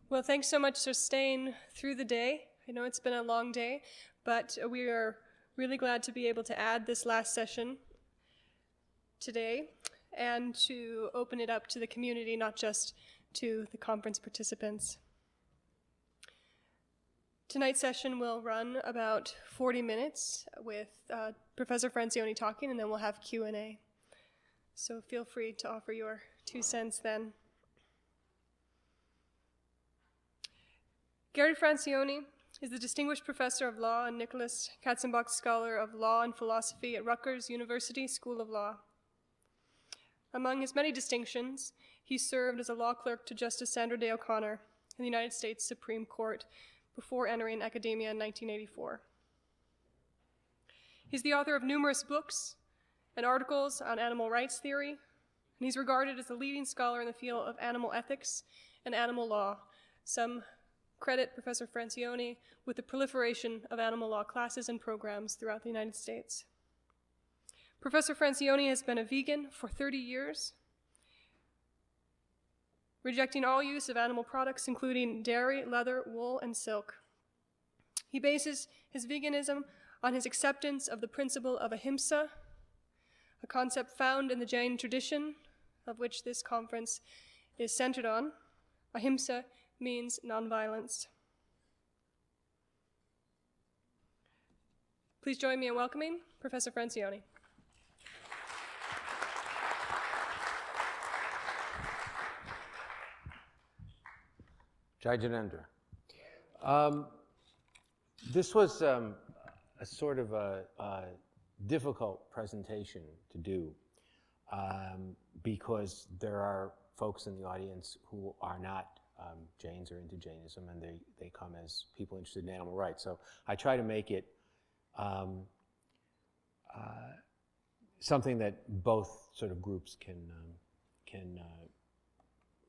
Well, thanks so much for staying through the day. I know it's been a long day, but we are really glad to be able to add this last session today and to open it up to the community, not just to the conference participants. Tonight's session will run about 40 minutes with Professor Francione talking, and then we'll have Q&A. So feel free to offer your 2 cents then. Gary Francione is the Distinguished Professor of Law and Nicholas Katzenbach Scholar of Law and Philosophy at Rutgers University School of Law. Among his many distinctions, he served as a law clerk to Justice Sandra Day O'Connor in the United States Supreme Court before entering academia in 1984. He's the author of numerous books and articles on animal rights theory, and he's regarded as the leading scholar in the field of animal ethics and animal law. Some credit Professor Francione with the proliferation of animal law classes and programs throughout the United States. Professor Francione has been a vegan for 30 years, rejecting all use of animal products, including dairy, leather, wool, and silk. He bases his veganism on his acceptance of the principle of ahimsa, a concept found in the Jain tradition, of which this conference is centered on. Ahimsa means nonviolence. Please join me in welcoming Professor Francione. Jai Janendra. This was a sort of a difficult presentation to do because there are folks in the audience who are not Jains or into Jainism, and they come as people interested in animal rights. So I try to make it something that both sort of groups can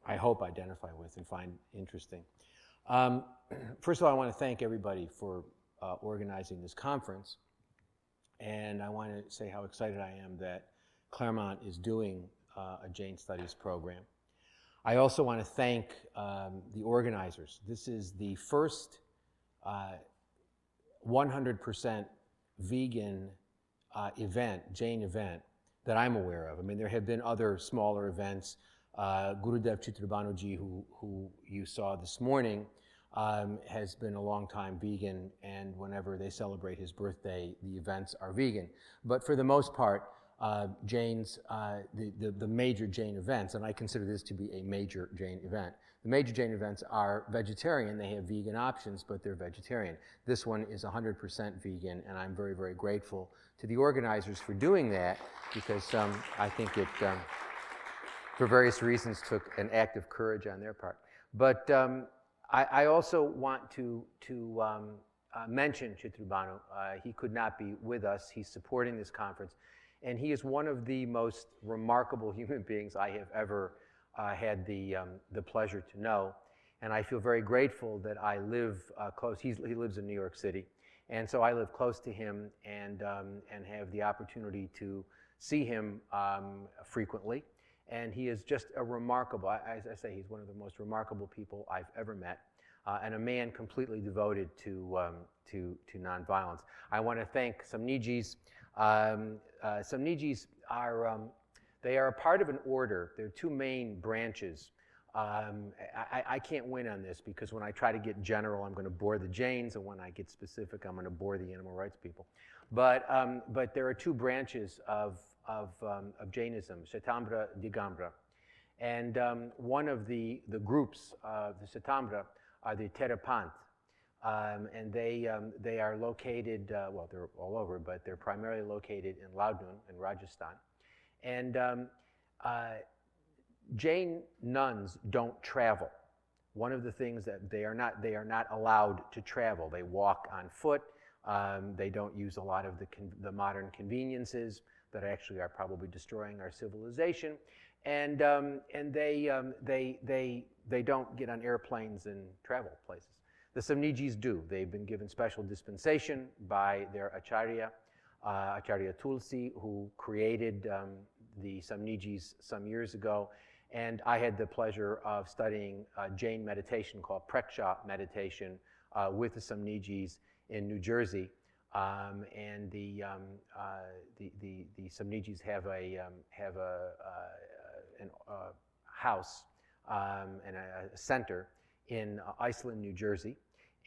I hope identify with and find interesting. First of all, I want to thank everybody for organizing this conference, and I want to say how excited I am that Claremont is doing a Jain Studies program. I also want to thank the organizers. This is the first 100% vegan event, Jain event, that I'm aware of. I mean, there have been other smaller events. Gurudev Chitrabanuji, who you saw this morning, has been a long time vegan, and whenever they celebrate his birthday, the events are vegan. But for the most part, Jains, the major Jain events, and I consider this to be a major Jain event. The major Jain events are vegetarian. They have vegan options, but they're vegetarian. This one is 100% vegan, and I'm very, very grateful to the organizers for doing that, because I think it, for various reasons, took an act of courage on their part. But I also want to mention Chitrabanu. He could not be with us. He's supporting this conference. And he is one of the most remarkable human beings I have ever had the pleasure to know. And I feel very grateful that I live close. He lives in New York City. And so I live close to him and have the opportunity to see him frequently. And he is just a remarkable, as I say, he's one of the most remarkable people I've ever met, and a man completely devoted to nonviolence. I want to thank Samnijis. Samnijis are, they are a part of an order. There are two main branches. I can't win on this because when I try to get general, I'm going to bore the Jains, and when I get specific, I'm going to bore the animal rights people. But there are two branches of Jainism, Svetambra, Digambra. And one of the groups of the Svetambra are the Terapanth. And they are located, well, they're all over, but they're primarily located in Loudun in Rajasthan. And Jain nuns don't travel. One of the things that they are not allowed to travel. They walk on foot. They don't use a lot of the modern conveniences that actually are probably destroying our civilization, and they don't get on airplanes and travel places. The Samnijis do. They've been given special dispensation by their Acharya, Acharya Tulsi, who created the Samnijis some years ago, And I had the pleasure of studying Jain meditation called Preksha meditation with the Samnijis in New Jersey. And the Samnijis have a house and a center in Iceland, New Jersey,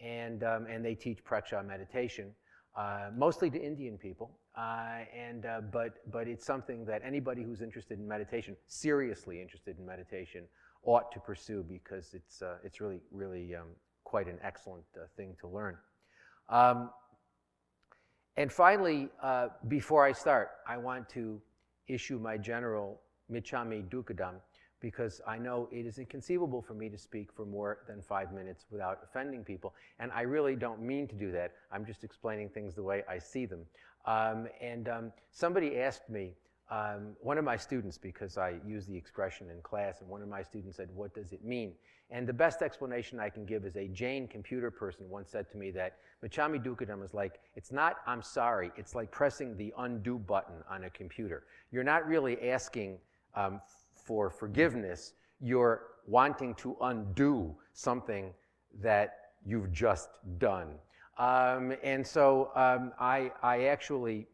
and they teach Preksha meditation, mostly to Indian people, but it's something that anybody who's interested in meditation, seriously interested in meditation, ought to pursue, because it's really quite an excellent thing to learn. And finally, before I start, I want to issue my general Michami Dukkadam, because I know it is inconceivable for me to speak for more than 5 minutes without offending people, and I really don't mean to do that. I'm just explaining things the way I see them. Somebody asked me, one of my students, because I use the expression in class, and one of my students said, "What does it mean?" And the best explanation I can give is a Jain computer person once said to me that Michami Dukkadam is like, it's not "I'm sorry," it's like pressing the undo button on a computer. You're not really asking for forgiveness, you're wanting to undo something that you've just done. And so I actually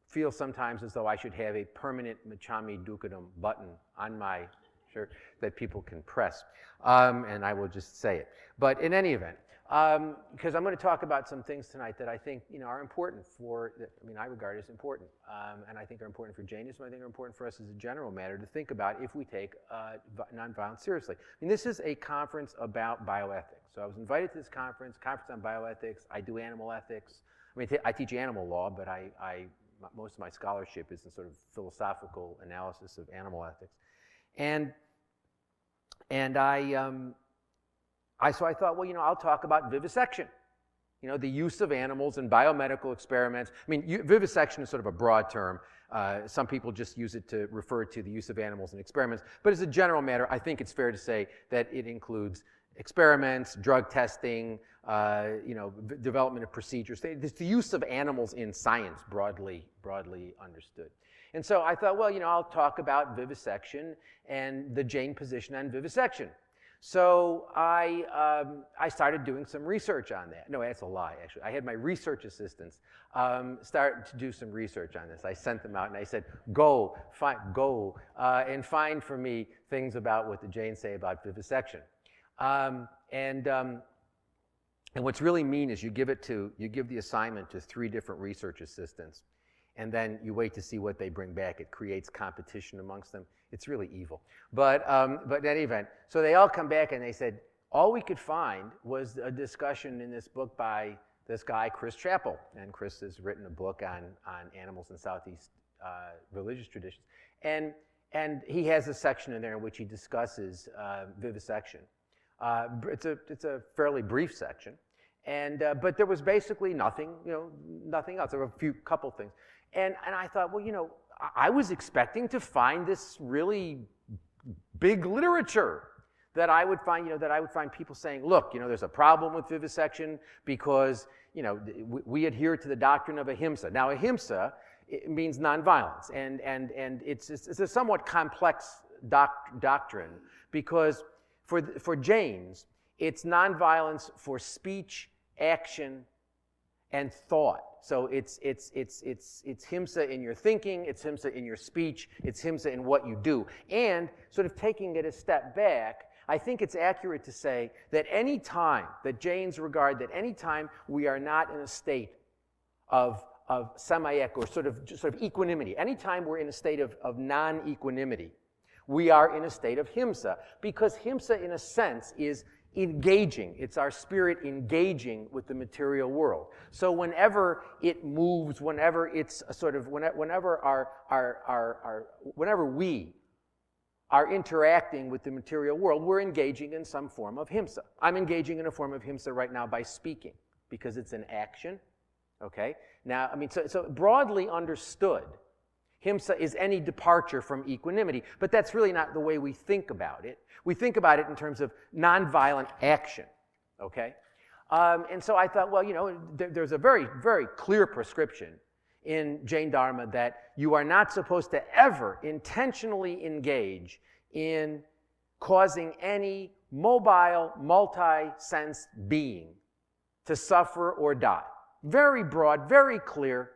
feel sometimes as though I should have a permanent Michami Dukkadam button on my shirt that people can press, and I will just say it. But in any event, because I'm going to talk about some things tonight that I think are important I regard as important, and I think are important for Jainism. I think are important for us as a general matter to think about if we take nonviolence seriously. This is a conference about bioethics. So I was invited to this conference on bioethics. I do animal ethics. I teach animal law, but most of my scholarship is in sort of philosophical analysis of animal ethics, so I thought, well, I'll talk about vivisection, the use of animals in biomedical experiments. Vivisection is sort of a broad term. Some people just use it to refer to the use of animals in experiments. But as a general matter, I think it's fair to say that it includes experiments, drug testing, development of procedures. It's the use of animals in science, broadly understood. And so I thought, well, I'll talk about vivisection and the Jain position on vivisection. So I started doing some research on that. No, that's a lie, actually. I had my research assistants start to do some research on this. I sent them out and I said, go and find for me things about what the Jains say about vivisection. And what's really mean is you give the assignment to 3 different research assistants, and then you wait to see what they bring back. It creates competition amongst them. It's really evil. But in any event, so they all come back and they said, all we could find was a discussion in this book by this guy, Chris Chappell. And Chris has written a book on animals in Southeast religious traditions. And he has a section in there in which he discusses vivisection. It's a fairly brief section. But there was basically nothing else. There were a couple things. And I thought, well, I was expecting to find this really big literature that I would find people saying, look, there's a problem with vivisection because, we adhere to the doctrine of ahimsa. Now, ahimsa, it means nonviolence, and it's a somewhat complex doctrine because for Jains, it's nonviolence for speech, action, and thought. So it's himsa in your thinking, it's himsa in your speech, it's himsa in what you do. And sort of taking it a step back, I think it's accurate to say that any time that Jains regard that any time we are not in a state of samayek or sort of equanimity, any time we're in a state of non-equanimity, we are in a state of himsa, because himsa in a sense is engaging. It's our spirit engaging with the material world. So whenever it moves, whenever it's whenever we are interacting with the material world, we're engaging in some form of himsa. I'm engaging in a form of himsa right now by speaking because it's an action. Okay? Now, so broadly understood, himsa is any departure from equanimity, but that's really not the way we think about it. We think about it in terms of nonviolent action, okay? And so I thought, well, there's a very, very clear prescription in Jain Dharma that you are not supposed to ever intentionally engage in causing any mobile, multi-sense being to suffer or die. Very broad, very clear.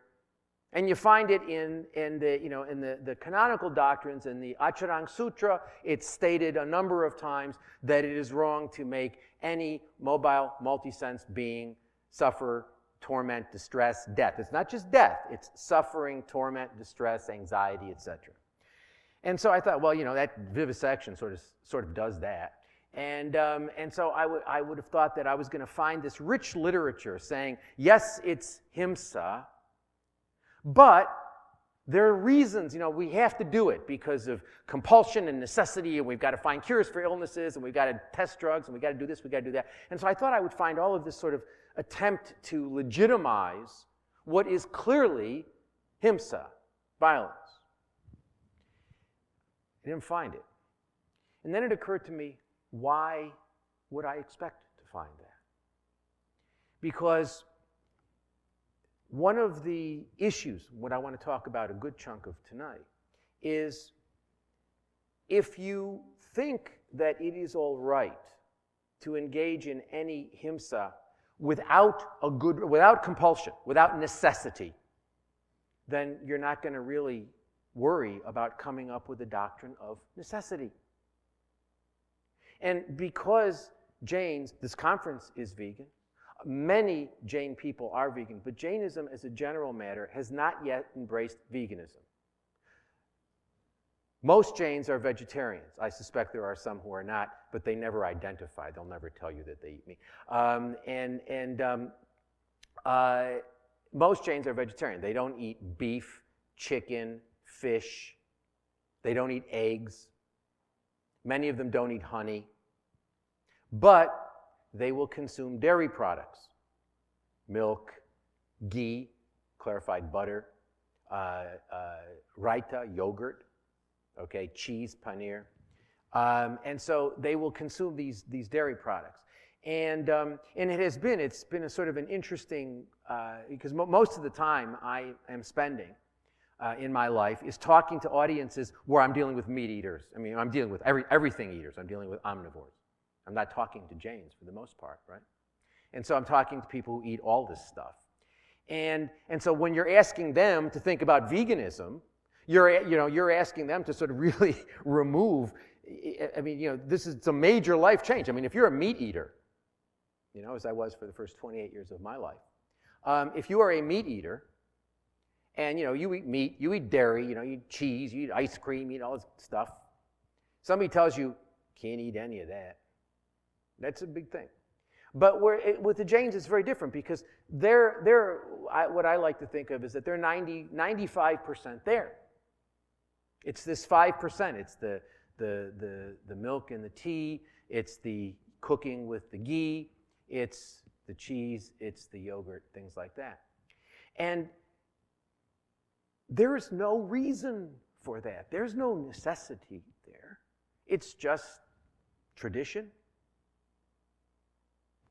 And you find it in the canonical doctrines. In the Acharang Sutra, it's stated a number of times that it is wrong to make any mobile, multi-sense being suffer, torment, distress, death. It's not just death. It's suffering, torment, distress, anxiety, etc. And so I thought, well, that vivisection sort of does that. And so I would have thought that I was going to find this rich literature saying, yes, it's himsa, but there are reasons, we have to do it because of compulsion and necessity, and we've got to find cures for illnesses, and we've got to test drugs, and we've got to do this, we've got to do that. And so I thought I would find all of this sort of attempt to legitimize what is clearly himsa, violence. I didn't find it. And then it occurred to me, why would I expect to find that? Because one of the issues, what I want to talk about a good chunk of tonight, is if you think that it is all right to engage in any himsa without compulsion, without necessity, then you're not going to really worry about coming up with a doctrine of necessity. And because Jains, this conference is vegan, many Jain people are vegan, but Jainism as a general matter has not yet embraced veganism. Most Jains are vegetarians. I suspect there are some who are not, but they never identify. They'll never tell you that they eat meat. Most Jains are vegetarian. They don't eat beef, chicken, fish. They don't eat eggs. Many of them don't eat honey. But they will consume dairy products, milk, ghee, clarified butter, raita, yogurt, cheese, paneer. And so they will consume these dairy products. And it's been a sort of an interesting, because most of the time I am spending in my life is talking to audiences where I'm dealing with meat eaters. I mean, I'm dealing with everything eaters. I'm dealing with omnivores. I'm not talking to Jains for the most part, right? And so I'm talking to people who eat all this stuff. And so when you're asking them to think about veganism, you're asking them to sort of really remove, it's a major life change. I mean, if you're a meat eater, as I was for the first 28 years of my life, if you are a meat eater, and you eat meat, you eat dairy, you eat cheese, you eat ice cream, you eat all this stuff. Somebody tells you, can't eat any of that. That's a big thing. But with the Jains, it's very different because what I like to think of is that they're 95% there. It's this 5%. It's the milk and the tea. It's the cooking with the ghee. It's the cheese. It's the yogurt, things like that. And there is no reason for that. There's no necessity there. It's just tradition.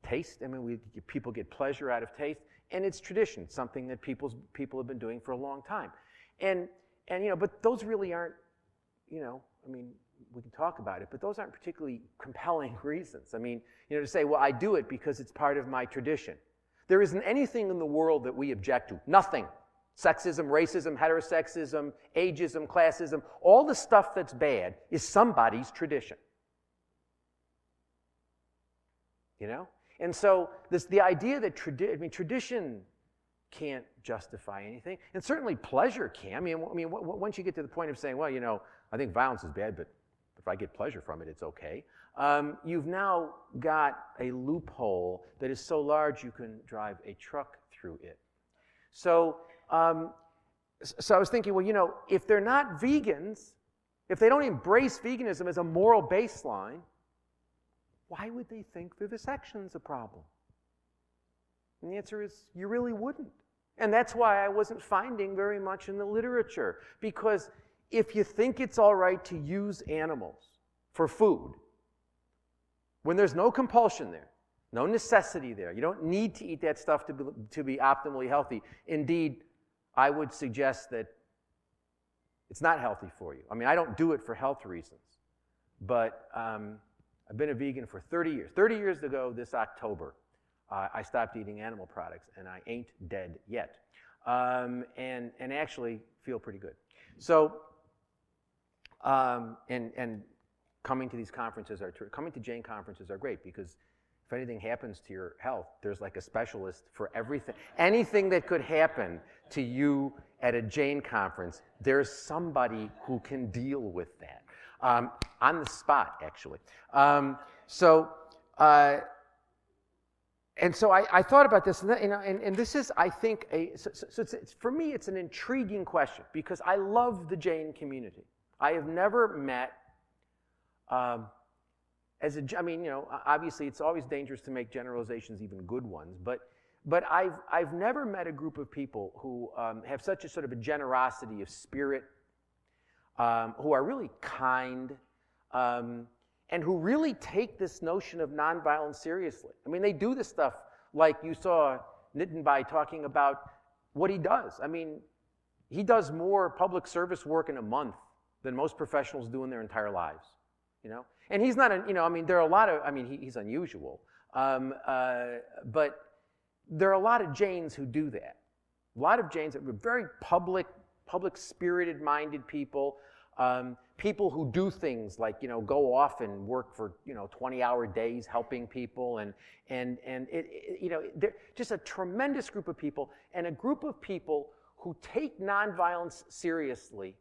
Taste. I mean, people get pleasure out of taste, and it's tradition. It's something that people have been doing for a long time, and but those really aren't, we can talk about it, but those aren't particularly compelling reasons. I mean, to say, well, I do it because it's part of my tradition. There isn't anything in the world that we object to. Nothing. Sexism, racism, heterosexism, ageism, classism, all the stuff that's bad is somebody's tradition. And so the idea that tradition can't justify anything, and certainly pleasure can. I mean, once you get to the point of saying, well, I think violence is bad, but if I get pleasure from it, it's okay. You've now got a loophole that is so large you can drive a truck through it. So I was thinking, well, if they're not vegans, if they don't embrace veganism as a moral baseline, why would they think vivisection is a problem? And the answer is, you really wouldn't. And that's why I wasn't finding very much in the literature. Because if you think it's all right to use animals for food, when there's no compulsion there, no necessity there, you don't need to eat that stuff to be optimally healthy. Indeed, I would suggest that it's not healthy for you. I mean, I don't do it for health reasons, but I've been a vegan for 30 years. 30 years ago this October, I stopped eating animal products, and I ain't dead yet, and actually feel pretty good. So, and coming to these conferences coming to Jain conferences are great, because if anything happens to your health, there's like a specialist for everything. Anything that could happen to you at a Jain conference, there's somebody who can deal with that on the spot, actually. And so I thought about this, and this is, I think, for me, it's an intriguing question, because I love the Jain community. I have never met, obviously it's always dangerous to make generalizations, even good ones, but I've never met a group of people who have such a sort of a generosity of spirit, who are really kind, and who really take this notion of nonviolence seriously. I mean, they do this stuff like you saw Nitinbhai talking about what he does. I mean, he does more public service work in a month than most professionals do in their entire lives, And he's not, there are a lot of, he's unusual, but there are a lot of Jains who do that. A lot of Jains that were very public spirited-minded people, people who do things like, go off and work for, 20-hour days helping people, and they're just a tremendous group of people, and a group of people who take nonviolence seriously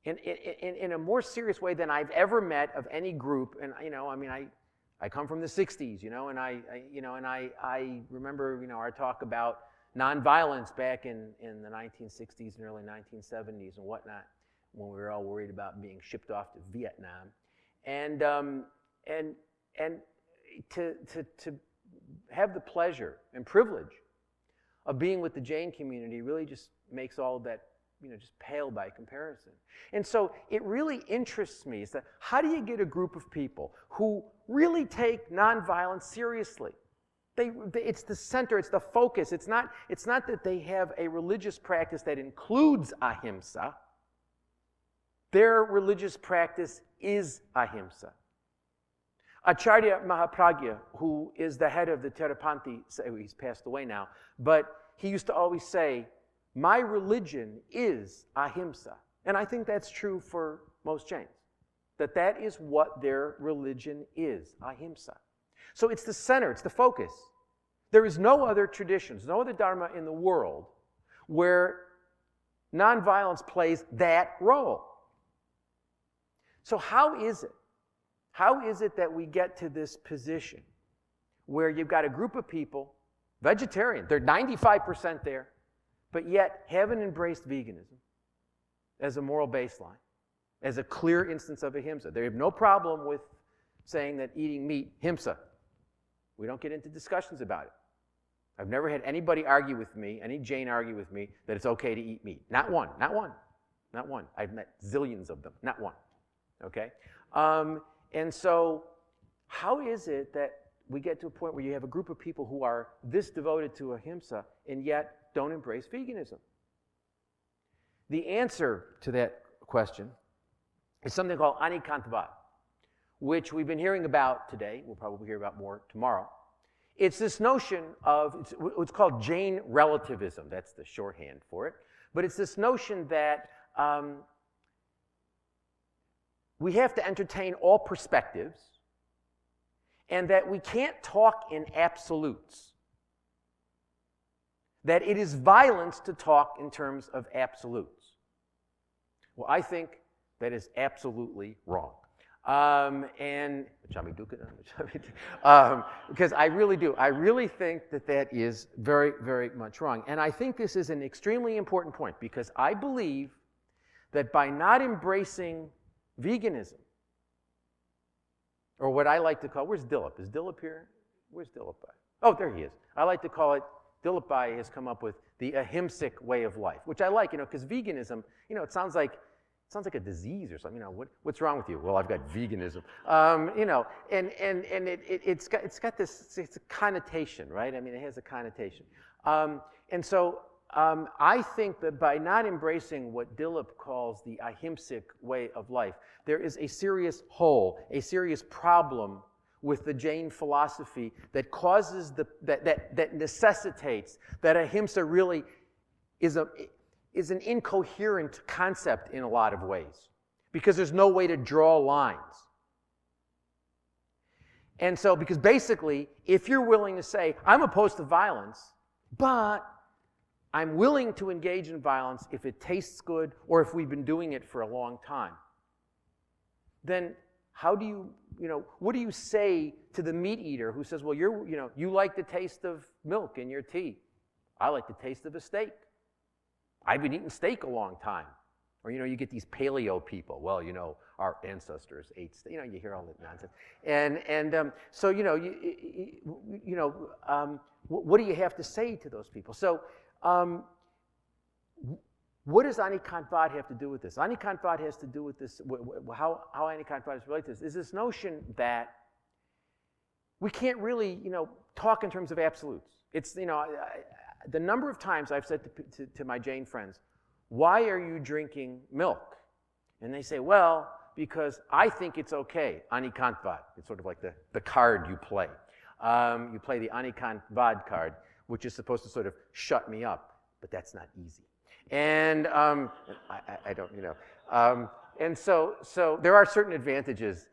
in a more serious way than I've ever met of any group. And I come from the '60s, and I remember our talk about nonviolence back in the 1960s and early 1970s and whatnot, when we were all worried about being shipped off to Vietnam, and to have the pleasure and privilege of being with the Jain community really just makes all of that just pale by comparison. And so it really interests me is that how do you get a group of people who really take nonviolence seriously? It's the center, it's the focus. It's not that they have a religious practice that includes ahimsa. Their religious practice is ahimsa. Acharya Mahapragya, who is the head of the Theravada, he's passed away now, but he used to always say, my religion is ahimsa. And I think that's true for most Jains, that is what their religion is, ahimsa. So it's the center, it's the focus. There is no other traditions, no other dharma in the world where nonviolence plays that role. So how is it? How is it that we get to this position where you've got a group of people, vegetarian, they're 95% there, but yet haven't embraced veganism as a moral baseline, as a clear instance of ahimsa? They have no problem with saying that eating meat, himsa. We don't get into discussions about it. I've never had anybody argue with me, any Jain argue with me, that it's okay to eat meat. Not one. I've met zillions of them, not one. Okay? And so how is it that we get to a point where you have a group of people who are this devoted to ahimsa and yet don't embrace veganism? The answer to that question is something called anikantavad, which we've been hearing about today. We'll probably hear about more tomorrow. It's this notion of, it's called Jain relativism. That's the shorthand for it. But it's this notion that we have to entertain all perspectives, and that we can't talk in absolutes. That it is violence to talk in terms of absolutes. Well, I think that is absolutely wrong. Because I really do. I really think that is very, very much wrong. And I think this is an extremely important point, because I believe that by not embracing veganism, or what I like to call, where's Dilip? Is Dilip here? Where's Dilip? Oh, there he is. I like to call it, Dilip Bhai has come up with the ahimsic way of life, which I like, because veganism, it sounds like a disease or something. What's wrong with you? Well, I've got veganism. And it's got this, it's a connotation, right? It has a connotation. And so I think that by not embracing what Dilip calls the ahimsic way of life, there is a serious hole, a serious problem with the Jain philosophy that causes that necessitates that ahimsa really is an incoherent concept in a lot of ways, because there's no way to draw lines. And so, because basically, if you're willing to say, I'm opposed to violence, but I'm willing to engage in violence if it tastes good or if we've been doing it for a long time, then how do what do you say to the meat eater who says, well, you like the taste of milk in your tea. I like the taste of a steak. I've been eating steak a long time. Or, you get these paleo people. Well, our ancestors ate steak. You hear all that nonsense. So, what do you have to say to those people? So, what does Anikantvad have to do with this? Anikantvad has to do with this, how Anikantvad is related to this, is this notion that we can't really, talk in terms of absolutes. It's, the number of times I've said to my Jain friends, why are you drinking milk? And they say, well, because I think it's okay, Anikantvad. It's sort of like the card you play. You play the Anikantvad card, which is supposed to sort of shut me up, but that's not easy. And I don't, and so there are certain advantages.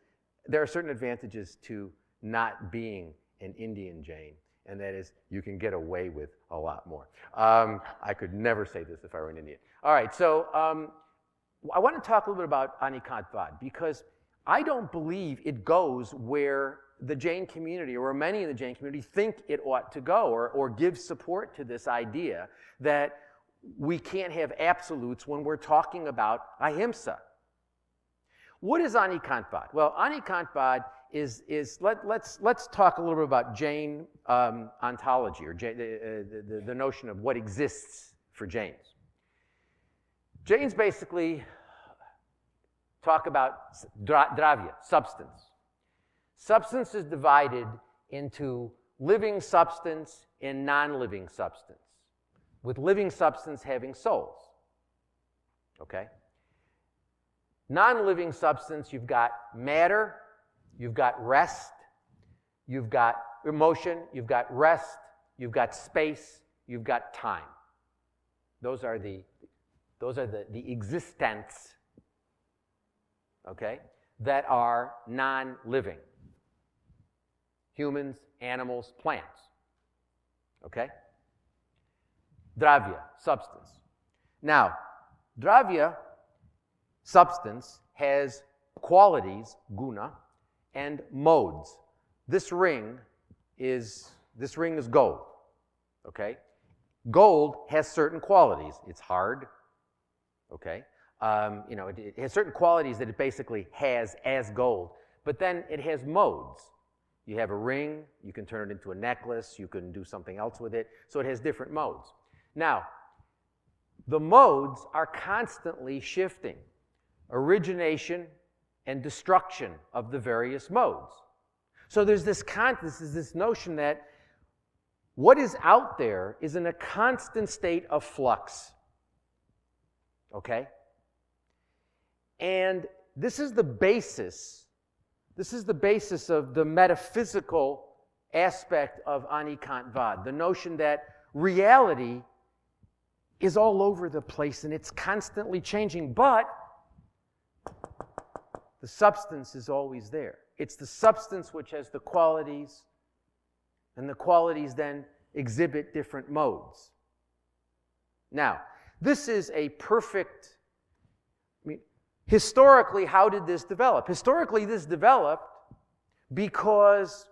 There are certain advantages to not being an Indian Jain, and that is you can get away with a lot more. I could never say this if I were an Indian. All right, so I want to talk a little bit about Anikantvad, because I don't believe it goes where the Jain community, or many in the Jain community, think it ought to go, or give support to this idea that we can't have absolutes when we're talking about ahimsa. What is Anikantvad? Well, Anikantvad is let's talk a little bit about Jain ontology, or the notion of what exists for Jains. Jains basically talk about dravya, substance. Substance is divided into living substance and non-living substance, with living substance having souls. Okay? Non-living substance, you've got matter, you've got rest, you've got emotion, you've got rest, you've got space, you've got time. Those are the existents, okay, that are non-living. Humans, animals, plants. Okay? Dravya, substance. Now, dravya, substance, has qualities, guna, and modes. This ring is gold. Okay? Gold has certain qualities. It's hard. Okay? It has certain qualities that it basically has as gold. But then it has modes. You have a ring, you can turn it into a necklace, you can do something else with it. So it has different modes. Now, the modes are constantly shifting. Origination and destruction of the various modes. So there's this notion that what is out there is in a constant state of flux. Okay? And this is the basis of the metaphysical aspect of Anikantvad, the notion that reality is all over the place and it's constantly changing, but the substance is always there. It's the substance which has the qualities, and the qualities then exhibit different modes. Now, this is a perfect, historically, how did this develop? Historically, this developed because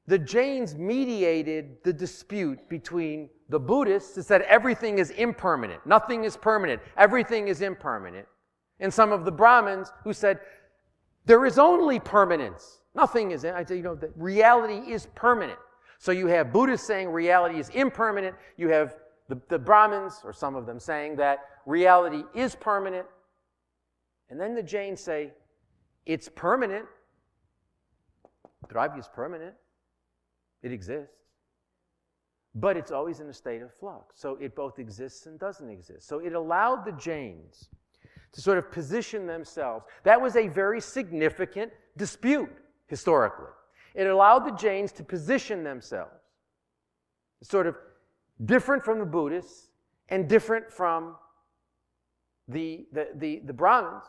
the Jains mediated the dispute between the Buddhists who said everything is impermanent, nothing is permanent, everything is impermanent, and some of the Brahmins who said there is only permanence, nothing is. I say, that reality is permanent. So you have Buddhists saying reality is impermanent. You have the Brahmins, or some of them, saying that reality is permanent. And then the Jains say, it's permanent. Dravya is permanent. It exists. but it's always in a state of flux. So it both exists and doesn't exist. So it allowed the Jains to sort of position themselves. That was a very significant dispute historically. It allowed the Jains to position themselves sort of different from the Buddhists and different from the Brahmins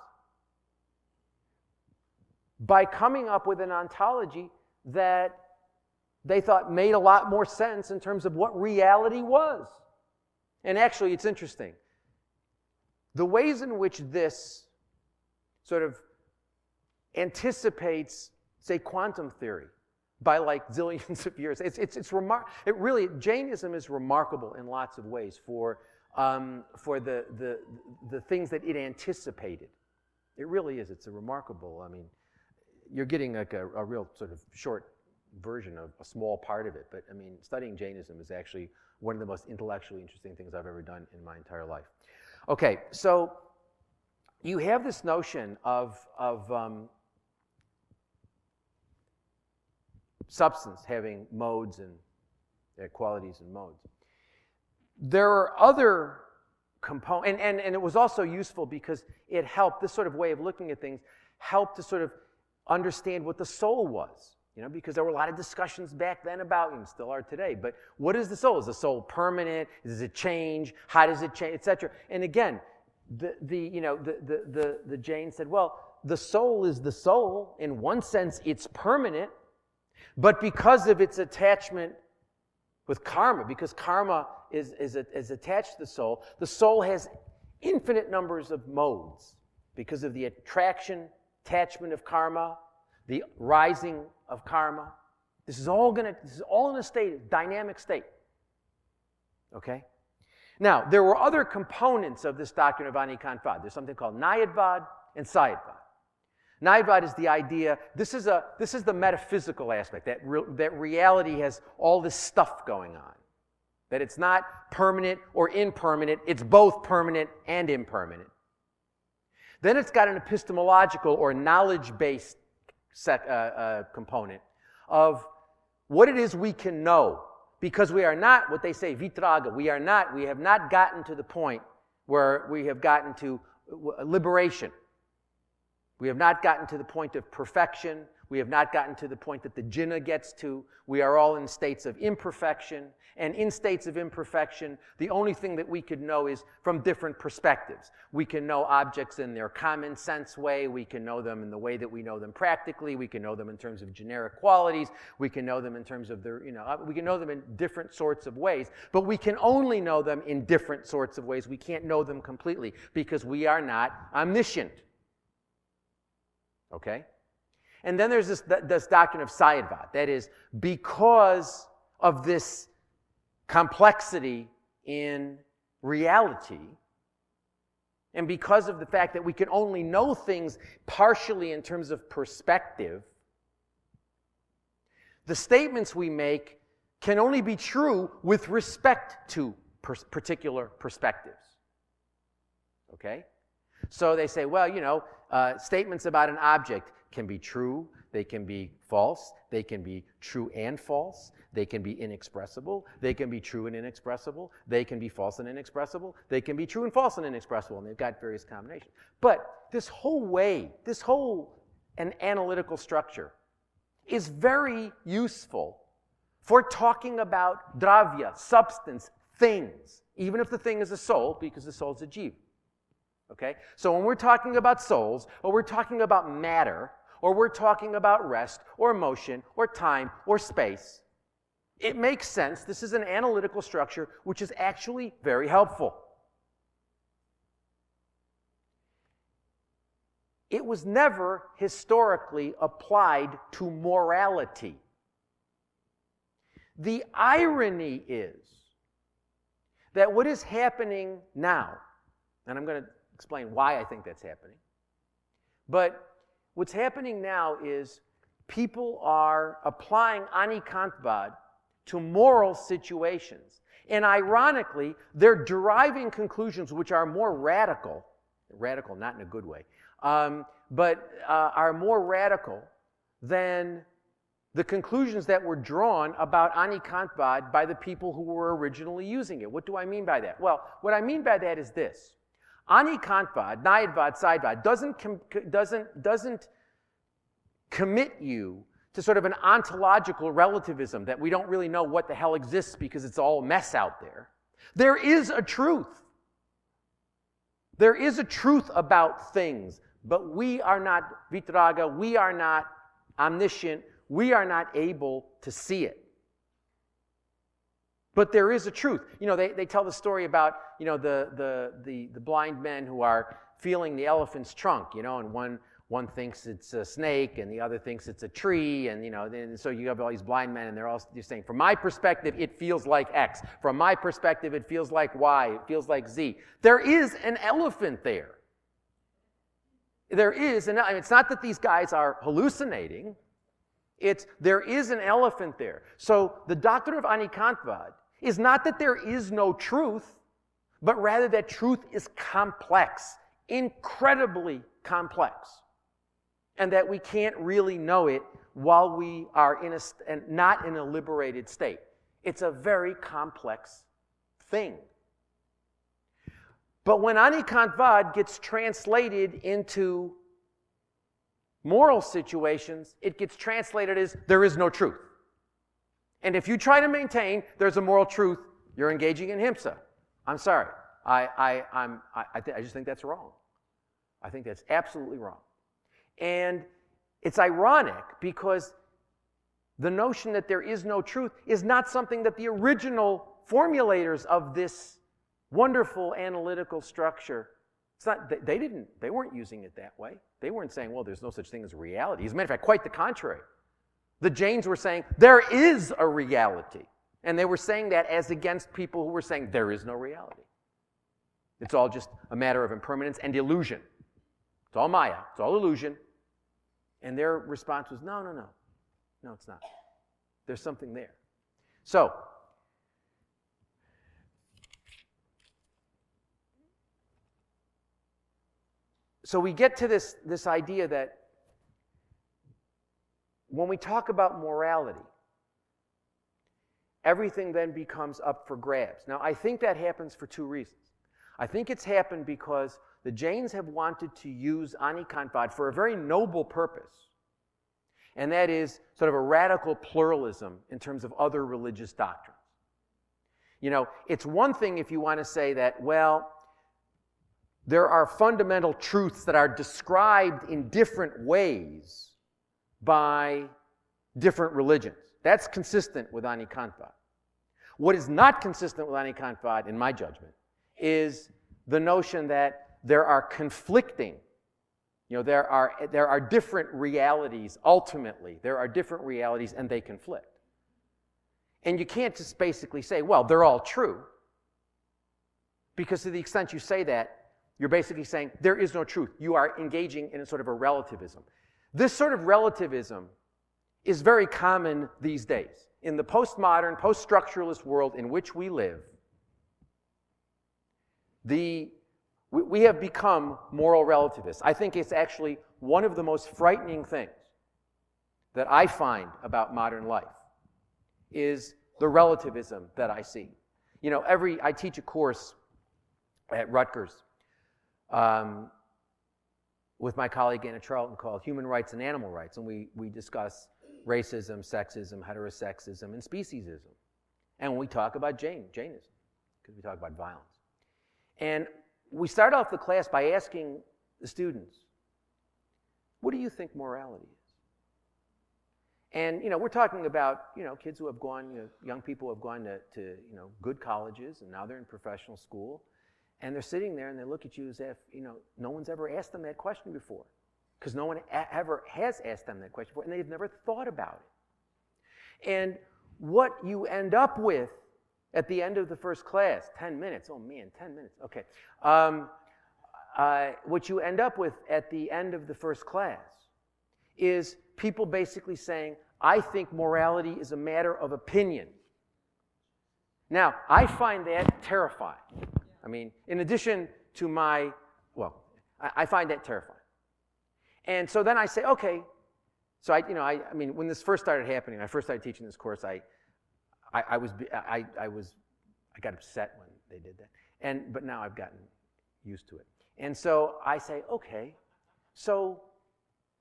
by coming up with an ontology that they thought made a lot more sense in terms of what reality was. And actually, it's interesting. The ways in which this sort of anticipates, say, quantum theory by like zillions of years, Jainism is remarkable in lots of ways for the things that it anticipated. It really is. It's a remarkable, I mean, you're getting like a real sort of short version of a small part of it, but I mean, studying Jainism is actually one of the most intellectually interesting things I've ever done in my entire life. Okay, so you have this notion of substance having modes and qualities and modes. There are other components, and it was also useful because it helped, this sort of way of looking at things helped to sort of understand what the soul was. You know, because there were a lot of discussions back then about, and still are today, but what is the soul? Is the soul permanent? Does it change? How does it change? Etc. And again, the Jain said, well, the soul is the soul. In one sense, it's permanent, but because of its attachment with karma, because karma is attached to the soul has infinite numbers of modes because of the attachment of karma, the rising of karma. This is all in a dynamic state. Okay? Now, there were other components of this doctrine of Anicantvad. There's something called Nyadvad and Sayadvad. Nyadvad is the idea, this is the metaphysical aspect, that reality has all this stuff going on. That it's not permanent or impermanent, it's both permanent and impermanent. Then it's got an epistemological or knowledge-based component of what it is we can know, because we are not what they say vitraga. We have not gotten to the point where we have gotten to liberation. We have not gotten to the point of perfection. We have not gotten to the point that the jinnah gets to. We are all in states of imperfection. And in states of imperfection, the only thing that we could know is from different perspectives. We can know objects in their common sense way. We can know them in the way that we know them practically. We can know them in terms of generic qualities. We can know them in terms of their, we can know them in different sorts of ways. But we can only know them in different sorts of ways. We can't know them completely because we are not omniscient. Okay? And then there's this doctrine of Sayadvad. That is, because of this complexity in reality, and because of the fact that we can only know things partially in terms of perspective, the statements we make can only be true with respect to particular perspectives. Okay? So they say, well, statements about an object can be true, they can be false, they can be true and false, they can be inexpressible, they can be true and inexpressible, they can be false and inexpressible, they can be true and false and inexpressible, and they've got various combinations. But this whole analytical structure is very useful for talking about dravya, substance, things, even if the thing is a soul, because the soul is a jiva. Okay? So when we're talking about souls, or we're talking about matter, or we're talking about rest, or motion, or time, or space, it makes sense. This is an analytical structure which is actually very helpful. It was never historically applied to morality. The irony is that what is happening now, and I'm going to explain why I think that's happening, but what's happening now is people are applying Anicantvad to moral situations. And ironically, they're deriving conclusions which are more radical not in a good way, but are more radical than the conclusions that were drawn about Anikantvad by the people who were originally using it. What do I mean by that? Well, what I mean by that is this. Anikantvad, Nayadvad, Saidvad doesn't commit you to sort of an ontological relativism that we don't really know what the hell exists because it's all a mess out there. There is a truth. There is a truth about things, but we are not vitraga, we are not omniscient, we are not able to see it. But there is a truth. You know, they tell the story about, you know, the blind men who are feeling the elephant's trunk, you know, and one thinks it's a snake and the other thinks it's a tree, and, you know, and so you have all these blind men and they're all just saying, from my perspective, it feels like X. From my perspective, it feels like Y. It feels like Z. There is an elephant there. There is, and it's not that these guys are hallucinating. There is an elephant there. So the doctrine of Anikantvad is not that there is no truth, but rather that truth is complex, incredibly complex, and that we can't really know it while we are not in a liberated state. It's a very complex thing. But when Anikantvad gets translated into moral situations, it gets translated as there is no truth. And if you try to maintain there's a moral truth, you're engaging in himsa. I'm sorry. I just think that's wrong. I think that's absolutely wrong. And it's ironic because the notion that there is no truth is not something that the original formulators of this wonderful analytical structure, they weren't using it that way. They weren't saying, well, there's no such thing as a reality. As a matter of fact, quite the contrary. The Jains were saying, there is a reality. And they were saying that as against people who were saying, there is no reality. It's all just a matter of impermanence and illusion. It's all Maya. It's all illusion. And their response was, no. No, it's not. There's something there. So we get to this idea that when we talk about morality, everything then becomes up for grabs. Now, I think that happens for two reasons. I think it's happened because the Jains have wanted to use Anikantvad for a very noble purpose, and that is sort of a radical pluralism in terms of other religious doctrines. You know, it's one thing if you want to say that, well, there are fundamental truths that are described in different ways by different religions. That's consistent with Anikantvad. What is not consistent with Anikantvad, in my judgment, is the notion that there are conflicting, there are different realities, ultimately. There are different realities and they conflict. And you can't just basically say, well, they're all true. Because to the extent you say that, you're basically saying there is no truth. You are engaging in a sort of a relativism. This sort of relativism is very common these days. In the postmodern, post-structuralist world in which we live, we have become moral relativists. I think it's actually one of the most frightening things that I find about modern life is the relativism that I see. I teach a course at Rutgers with my colleague Anna Charlton called Human Rights and Animal Rights, and we discuss racism, sexism, heterosexism, and speciesism. And we talk about Jainism, because we talk about violence. And we start off the class by asking the students, what do you think morality is? And, we're talking about, kids who have gone, young people who have gone to good colleges, and now they're in professional school. And they're sitting there and they look at you as if, no one's ever asked them that question before. Because no one ever has asked them that question before, and they've never thought about it. And what you end up with at the end of the first class, 10 minutes, oh man, 10 minutes, okay. What you end up with at the end of the first class is people basically saying, I think morality is a matter of opinion. Now, I find that terrifying. I mean, in addition to I find that terrifying. And so then I say, okay, So I mean, when this first started happening, I first started teaching this course, I got upset when they did that. But now I've gotten used to it. And so I say, okay, so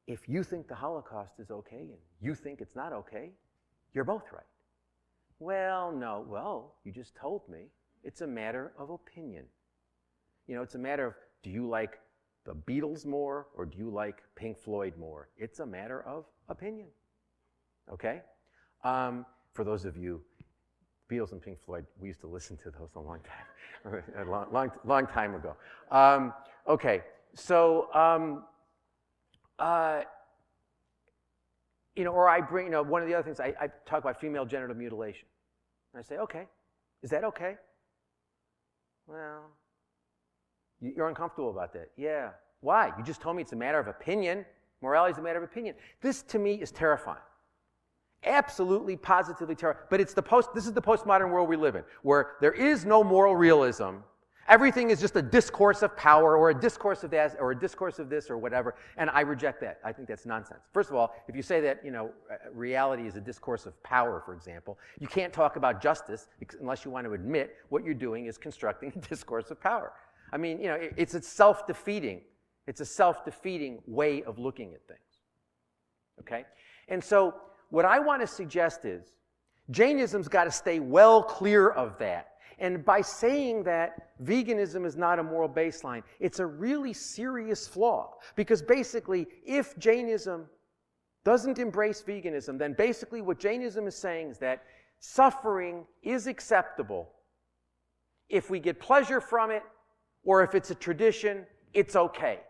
if you think the Holocaust is okay and you think it's not okay, you're both right. Well, no, you just told me it's a matter of opinion. It's a matter of, do you like the Beatles more or do you like Pink Floyd more? It's a matter of opinion, okay? For those of you, Beatles and Pink Floyd, we used to listen to those a long time, long time ago. Okay, so, or I bring, one of the other things, I talk about female genital mutilation. And I say, okay, is that okay? Well, you're uncomfortable about that. Yeah. Why? You just told me it's a matter of opinion. Morality is a matter of opinion. This, to me, is terrifying. Absolutely, positively terrifying. But this is the postmodern world we live in, where there is no moral realism. Everything is just a discourse of power or a discourse of that or a discourse of this or whatever, and I reject that. I think that's nonsense. First of all, if you say that, reality is a discourse of power, for example, you can't talk about justice unless you want to admit what you're doing is constructing a discourse of power. I mean, it's a self-defeating way of looking at things, okay? And so what I want to suggest is Jainism's got to stay well clear of that. And by saying that veganism is not a moral baseline, it's a really serious flaw. Because basically, if Jainism doesn't embrace veganism, then basically what Jainism is saying is that suffering is acceptable if we get pleasure from it, or if it's a tradition, it's okay.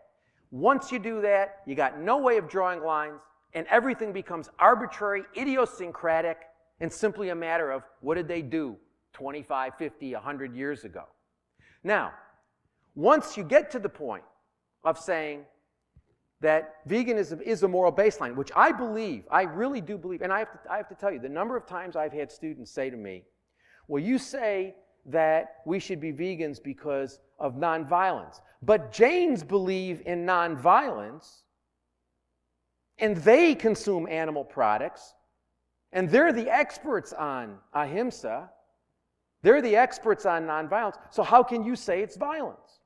Once you do that, you got no way of drawing lines, and everything becomes arbitrary, idiosyncratic, and simply a matter of what did they do 25, 50, 100 years ago. Now, once you get to the point of saying that veganism is a moral baseline, which I really do believe, and I have to tell you, the number of times I've had students say to me, well, you say that we should be vegans because of nonviolence, but Jains believe in nonviolence, and they consume animal products, and they're the experts on ahimsa. They're the experts on nonviolence, so how can you say it's violence?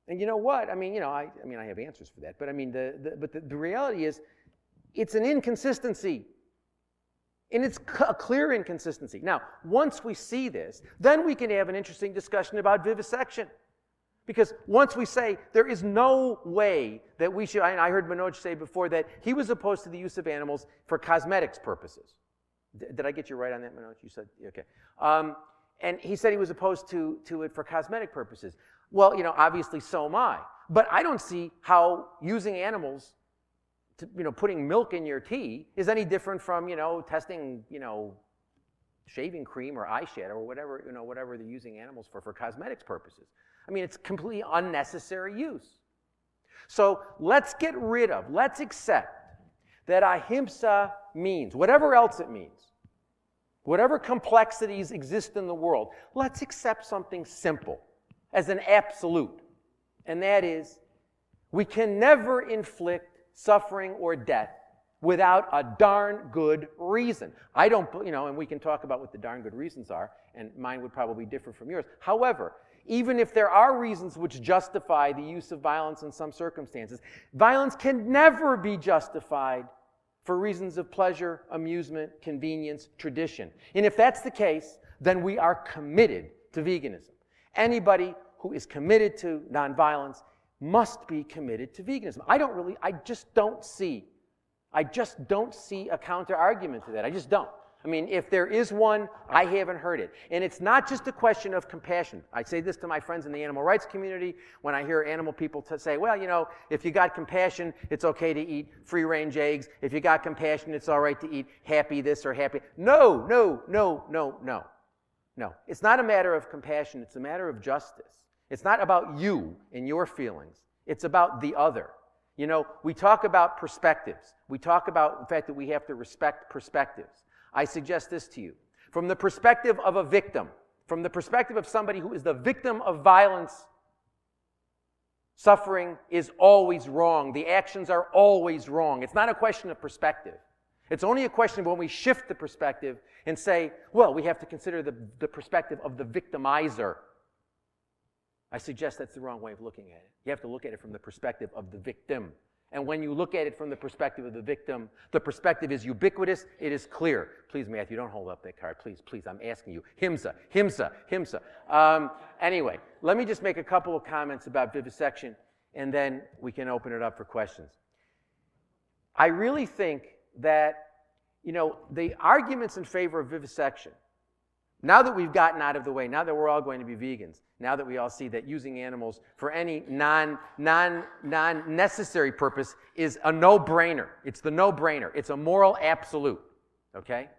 And you know what? I mean, I have answers for that, but I mean, the reality is, it's an inconsistency, and it's a clear inconsistency. Now, once we see this, then we can have an interesting discussion about vivisection, because once we say there is no way that we should, and I heard Manoj say before that he was opposed to the use of animals for cosmetics purposes. Did I get you right on that, Manoj? You said, okay. And he said he was opposed to it for cosmetic purposes. Well, obviously so am I. But I don't see how using animals, putting milk in your tea is any different from, testing, shaving cream or eyeshadow or whatever they're using animals for cosmetics purposes. I mean, it's completely unnecessary use. So let's accept that ahimsa means, whatever else it means, whatever complexities exist in the world, let's accept something simple as an absolute. And that is, we can never inflict suffering or death without a darn good reason. And we can talk about what the darn good reasons are, and mine would probably differ from yours. However, even if there are reasons which justify the use of violence in some circumstances, violence can never be justified for reasons of pleasure, amusement, convenience, tradition. And if that's the case, then we are committed to veganism. Anybody who is committed to nonviolence must be committed to veganism. I just don't see a counter-argument to that. I just don't. I mean, if there is one, I haven't heard it. And it's not just a question of compassion. I say this to my friends in the animal rights community when I hear animal people say, well, if you got compassion, it's okay to eat free-range eggs. If you got compassion, it's all right to eat happy this or happy. No. It's not a matter of compassion. It's a matter of justice. It's not about you and your feelings. It's about the other. We talk about perspectives. We talk about the fact that we have to respect perspectives. I suggest this to you. From the perspective of a victim, from the perspective of somebody who is the victim of violence, Suffering is always wrong. The actions are always wrong. It's not a question of perspective. It's only a question of when we shift the perspective and say, well, we have to consider the perspective of the victimizer. I suggest that's the wrong way of looking at it. You have to look at it from the perspective of the victim. And when you look at it from the perspective of the victim, the perspective is ubiquitous, it is clear. Please, Matthew, don't hold up that card. Please, please, I'm asking you. Himsa, himsa, himsa. Anyway, let me just make a couple of comments about vivisection, and then we can open it up for questions. I really think that, the arguments in favor of vivisection, now that we've gotten out of the way, now that we're all going to be vegans, now that we all see that using animals for any non-necessary purpose is a no-brainer. It's the no-brainer. It's a moral absolute, okay?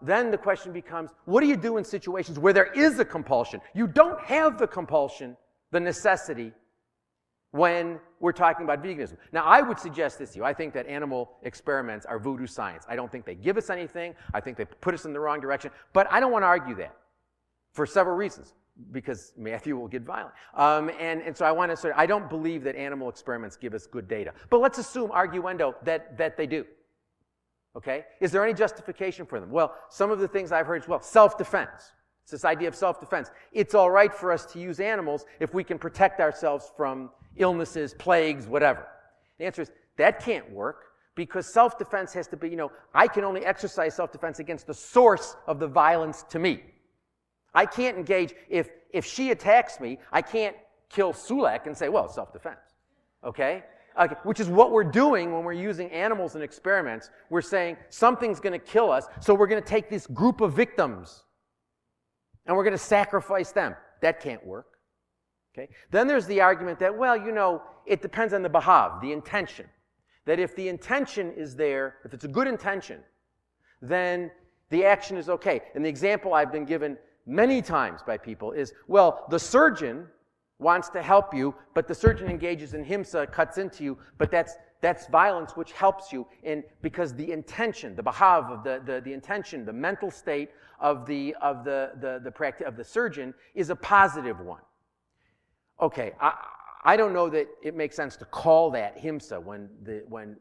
Then the question becomes, what do you do in situations where there is a compulsion? You don't have the compulsion, the necessity, when we're talking about veganism. Now, I would suggest this to you. I think that animal experiments are voodoo science. I don't think they give us anything. I think they put us in the wrong direction. But I don't want to argue that for several reasons, because Matthew will get violent. And so I want to say, I don't believe that animal experiments give us good data. But let's assume, arguendo, that they do. Okay? Is there any justification for them? Well, some of the things I've heard is, well, self-defense. It's this idea of self-defense. It's all right for us to use animals if we can protect ourselves from illnesses, plagues, whatever. The answer is, that can't work, because self-defense has to be, I can only exercise self-defense against the source of the violence to me. I can't engage, if she attacks me, I can't kill Sulek and say, well, self-defense, okay? Which is what we're doing when we're using animals in experiments. We're saying something's going to kill us, so we're going to take this group of victims and we're going to sacrifice them. That can't work. Okay? Then there's the argument that, well, it depends on the bahav, the intention. That if the intention is there, if it's a good intention, then the action is okay. And the example I've been given many times by people is, well, the surgeon wants to help you, but the surgeon engages in himsa, cuts into you, but that's violence which helps you because the intention, the bahav of the intention, the mental state of the surgeon is a positive one. Okay, I don't know that it makes sense to call that himsa when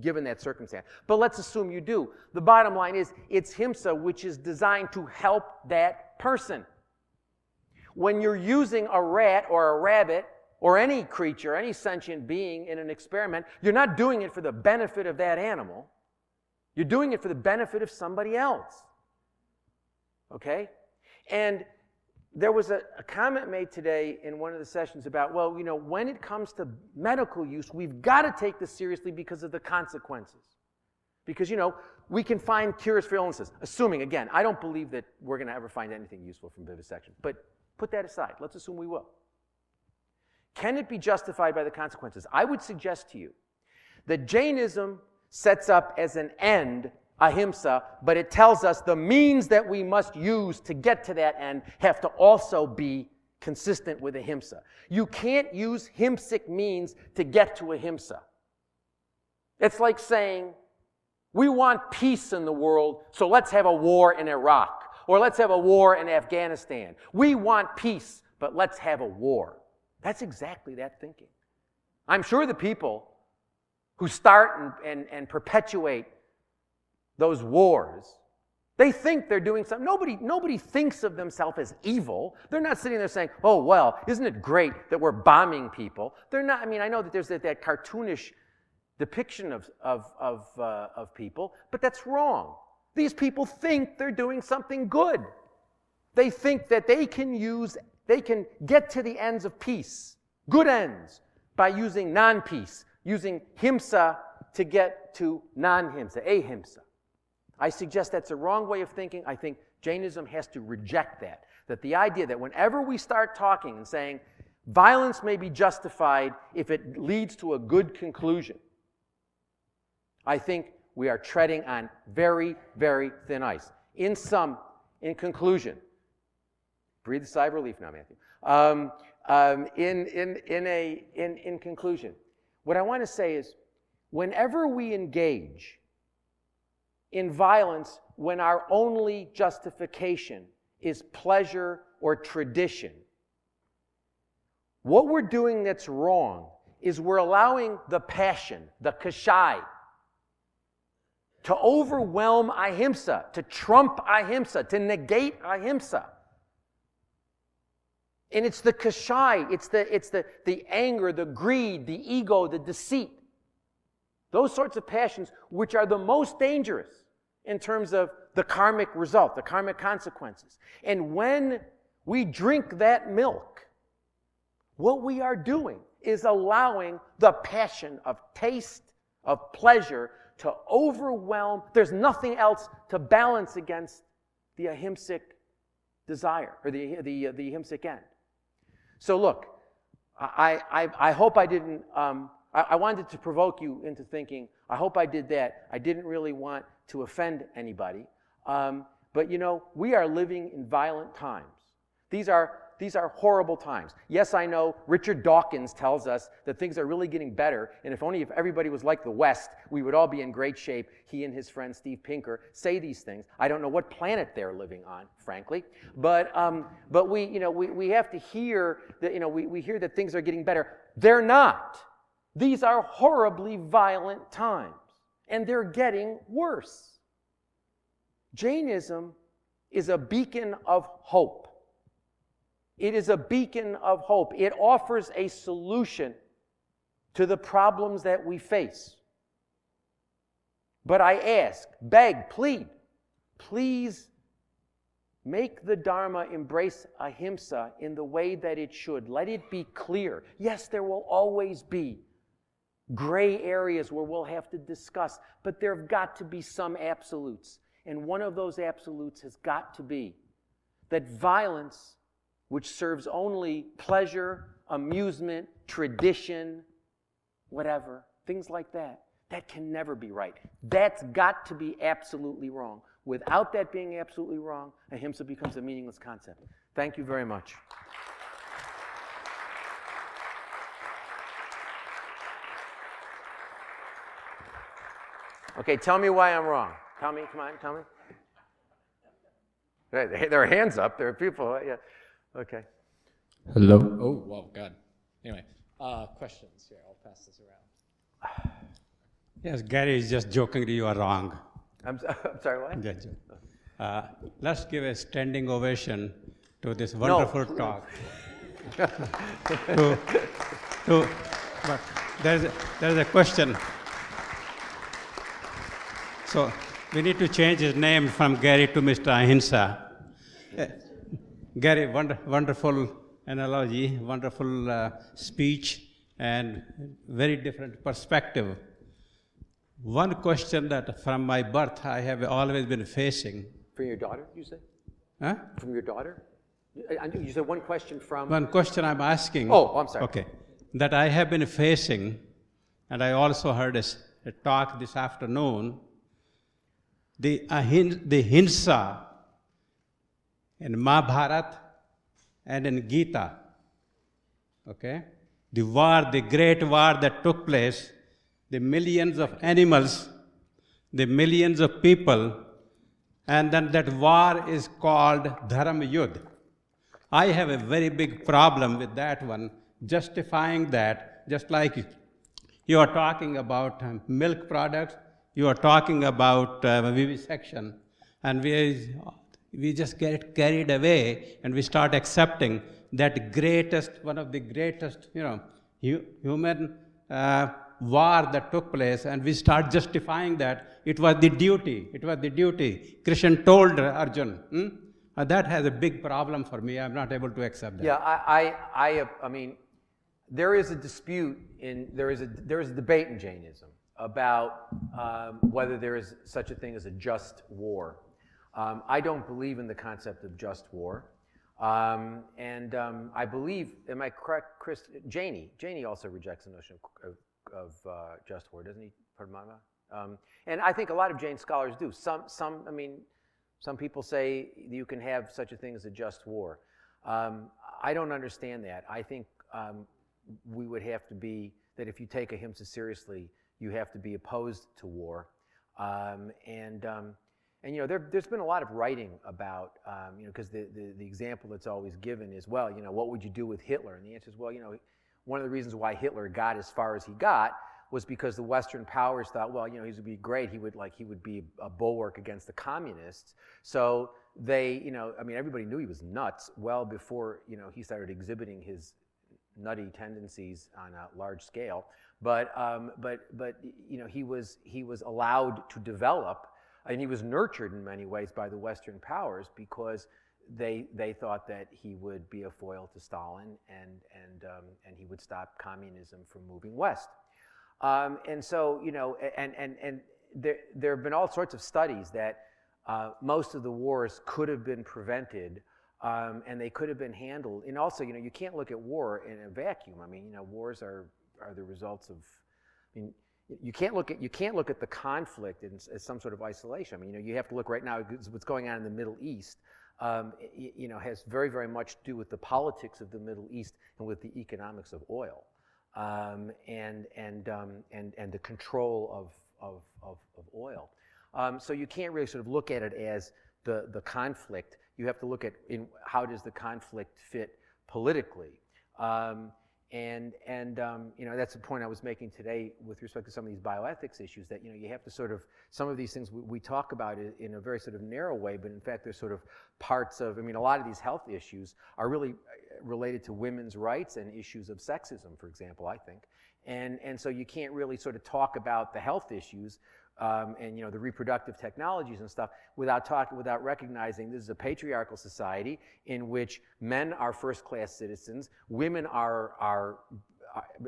given that circumstance. But let's assume you do. The bottom line is, it's himsa which is designed to help that person. When you're using a rat or a rabbit or any creature, any sentient being in an experiment, you're not doing it for the benefit of that animal. You're doing it for the benefit of somebody else. Okay? And there was a comment made today in one of the sessions about, well, when it comes to medical use, we've got to take this seriously because of the consequences. Because, we can find cures for illnesses. Assuming, again, I don't believe that we're going to ever find anything useful from vivisection. But put that aside. Let's assume we will. Can it be justified by the consequences? I would suggest to you that Jainism sets up as an end ahimsa, but it tells us the means that we must use to get to that end have to also be consistent with ahimsa. You can't use himsic means to get to ahimsa. It's like saying, we want peace in the world, so let's have a war in Iraq, or let's have a war in Afghanistan. We want peace, but let's have a war. That's exactly that thinking. I'm sure the people who start and perpetuate those wars, they think they're doing something. Nobody thinks of themselves as evil. They're not sitting there saying, oh, well, isn't it great that we're bombing people? They're not. I mean, I know that there's that cartoonish depiction of people, but that's wrong. These people think they're doing something good. They think that they can get to the ends of peace, good ends, by using non-peace, using himsa to get to non-himsa, ahimsa. I suggest that's a wrong way of thinking. I think Jainism has to reject that. That the idea that whenever we start talking and saying violence may be justified if it leads to a good conclusion, I think we are treading on very, very thin ice. In conclusion, breathe a sigh of relief now, Matthew. In conclusion, what I want to say is, whenever we engage in violence when our only justification is pleasure or tradition, What we're doing that's wrong is we're allowing the passion, the kashai, to overwhelm ahimsa, to trump ahimsa, to negate ahimsa. And it's the kashai, it's the anger, the greed, the ego, the deceit. Those sorts of passions which are the most dangerous in terms of the karmic result, the karmic consequences. And when we drink that milk, what we are doing is allowing the passion of taste, of pleasure, to overwhelm. There's nothing else to balance against the ahimsic desire, or the ahimsic end. So look, I hope I didn't, I wanted to provoke you into thinking, I hope I did that. I didn't really want to offend anybody. But you know, we are living in violent times. These are horrible times. Yes, I know Richard Dawkins tells us that things are really getting better, and if everybody was like the West, we would all be in great shape. He and his friend Steve Pinker say these things. I don't know what planet they're living on, frankly, but we have to hear that, we hear that things are getting better. They're not. These are horribly violent times, and they're getting worse. Jainism is a beacon of hope. It is a beacon of hope. It offers a solution to the problems that we face. But I ask, beg, plead, please make the Dharma embrace ahimsa in the way that it should. Let it be clear. Yes, there will always be gray areas where we'll have to discuss, but there have got to be some absolutes. And one of those absolutes has got to be that violence, which serves only pleasure, amusement, tradition, whatever, things like that, that can never be right. That's got to be absolutely wrong. Without that being absolutely wrong, ahimsa becomes a meaningless concept. Thank you very much. Okay, tell me why I'm wrong. Tell me, come on, tell me. There are hands up. There are people. Yeah. Okay. Hello. Oh, wow, God. Anyway, questions here. I'll pass this around. Yes, Gary is just joking. You are wrong. I'm sorry, what? Let's give a standing ovation to this wonderful talk. But there's a question. So we need to change his name from Gary to Mr. Ahimsa. Gary, wonderful analogy, wonderful speech, and very different perspective. One question that from my birth I have always been facing. From your daughter, you say? Huh? From your daughter? You said one question from... One question I'm asking. Oh, I'm sorry. Okay. That I have been facing, and I also heard a talk this afternoon, the hinsa in Mahabharata and in Gita, okay? The war, the great war that took place, the millions of animals, the millions of people, and then that war is called Dharma Yudh. I have a very big problem with that one, justifying that, just like you are talking about milk products, you are talking about vivisection, and we just get carried away and we start accepting that one of the greatest, human war that took place, and we start justifying that it was the duty. Krishna told Arjun. That has a big problem for me. I'm not able to accept that. Yeah, I mean, there is a dispute there is a debate in Jainism about whether there is such a thing as a just war. I don't believe in the concept of just war. I believe, am I correct, Chris? Jaini also rejects the notion of just war, doesn't he, Padmanabha? And I think a lot of Jain scholars do. Some people say you can have such a thing as a just war. I don't understand that. I think we would have to be, that if you take ahimsa seriously, you have to be opposed to war. And there's been a lot of writing about, because the example that's always given is, well, what would you do with Hitler? And the answer is, well, one of the reasons why Hitler got as far as he got was because the Western powers thought, well, he would be great. He would be a bulwark against the communists. So they, everybody knew he was nuts well before, he started exhibiting his nutty tendencies on a large scale. But he was allowed to develop, and he was nurtured in many ways by the Western powers because they thought that he would be a foil to Stalin and he would stop communism from moving west. And so, and there have been all sorts of studies that most of the wars could have been prevented, and they could have been handled. And also, you can't look at war in a vacuum. I mean, wars are the results of. I mean, you can't look at the conflict as some sort of isolation. I mean, you have to look right now. What's going on in the Middle East, has very, very much to do with the politics of the Middle East and with the economics of oil. And the control of oil. So you can't really sort of look at it as the conflict. You have to look at how does the conflict fit politically. That's the point I was making today with respect to some of these bioethics issues, that you have to sort of, some of these things we talk about it in a very sort of narrow way, but in fact they're sort of parts of, a lot of these health issues are really related to women's rights and issues of sexism, for example, I think. And so you can't really sort of talk about the health issues and the reproductive technologies and stuff without recognizing this is a patriarchal society in which men are first-class citizens, women are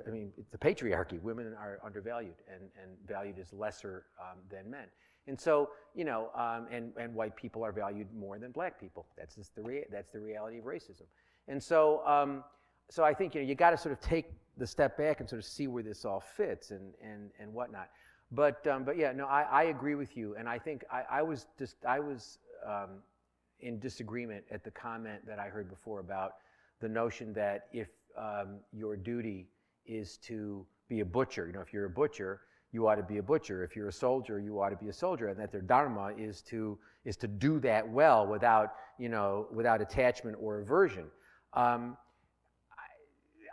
it's a patriarchy. Women are undervalued and valued as lesser than men. And so, and white people are valued more than black people. That's just that's the reality of racism. And so, so I think you got to sort of take the step back and sort of see where this all fits and whatnot. But yeah, no, I agree with you, and I think I was in disagreement at the comment that I heard before about the notion that if your duty is to be a butcher, if you're a butcher, you ought to be a butcher. If you're a soldier, you ought to be a soldier, and that their dharma is to do that well without attachment or aversion.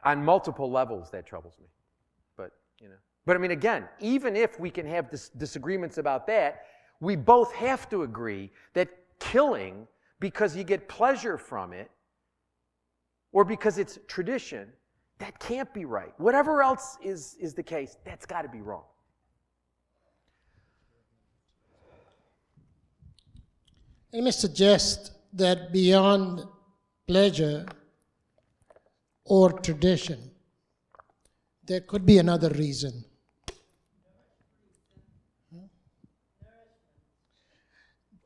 On multiple levels, that troubles me. But again, even if we can have disagreements about that, we both have to agree that killing because you get pleasure from it or because it's tradition, that can't be right. Whatever else is the case, that's got to be wrong. Let me suggest that beyond pleasure or tradition, there could be another reason.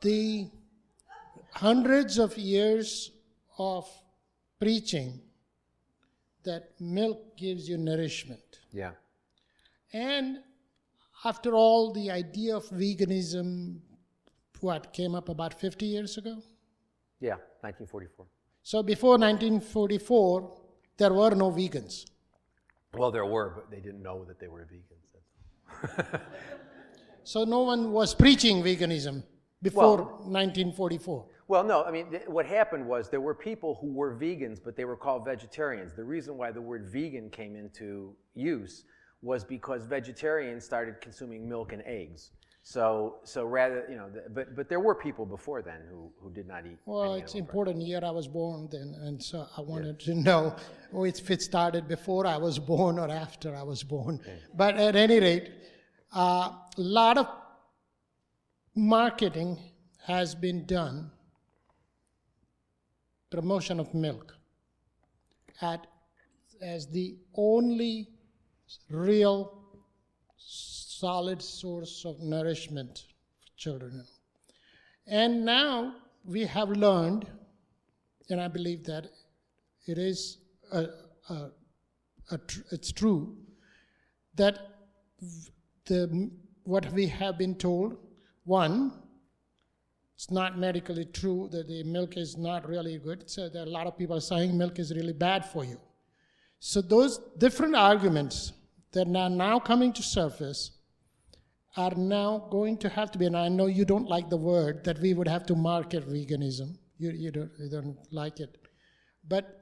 The hundreds of years of preaching that milk gives you nourishment. Yeah. And after all, the idea of veganism, came up about 50 years ago? Yeah, 1944. So before 1944, there were no vegans. Well, there were, but they didn't know that they were vegans. So no one was preaching veganism before 1944. Well, no, what happened was there were people who were vegans, but they were called vegetarians. The reason why the word vegan came into use was because vegetarians started consuming milk and eggs. So rather, but there were people before then who did not eat. Well, it's important year I was born then, and so I wanted to know if it started before I was born or after I was born. Yeah. But at any rate, a lot of marketing has been done, promotion of milk, as the only real solid source of nourishment for children. And now we have learned, and I believe that it is it's true, that what we have been told, one, it's not medically true that the milk is not really good. So there are a lot of people saying milk is really bad for you. So those different arguments that are now coming to surface are now going to have to be, and I know you don't like the word, that we would have to market veganism. You don't like it. But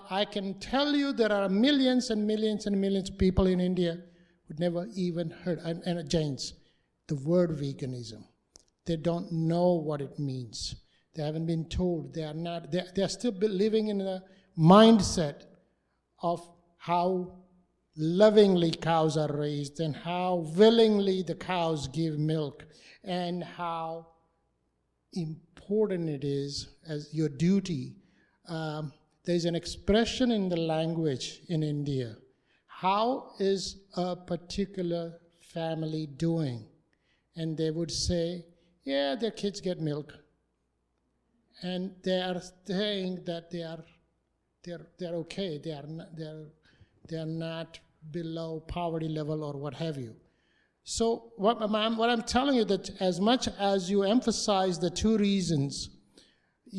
I can tell you there are millions and millions and millions of people in India who never even heard, and Jains, the word veganism. They don't know what it means. They haven't been told. They're still living in a mindset of how lovingly cows are raised and how willingly the cows give milk and how important it is as your duty. There's an expression in the language in India. How is a particular family doing? And they would say, yeah, their kids get milk. And they are saying that they're okay. They're not below poverty level or what have you. So what I'm telling you, that as much as you emphasize the two reasons,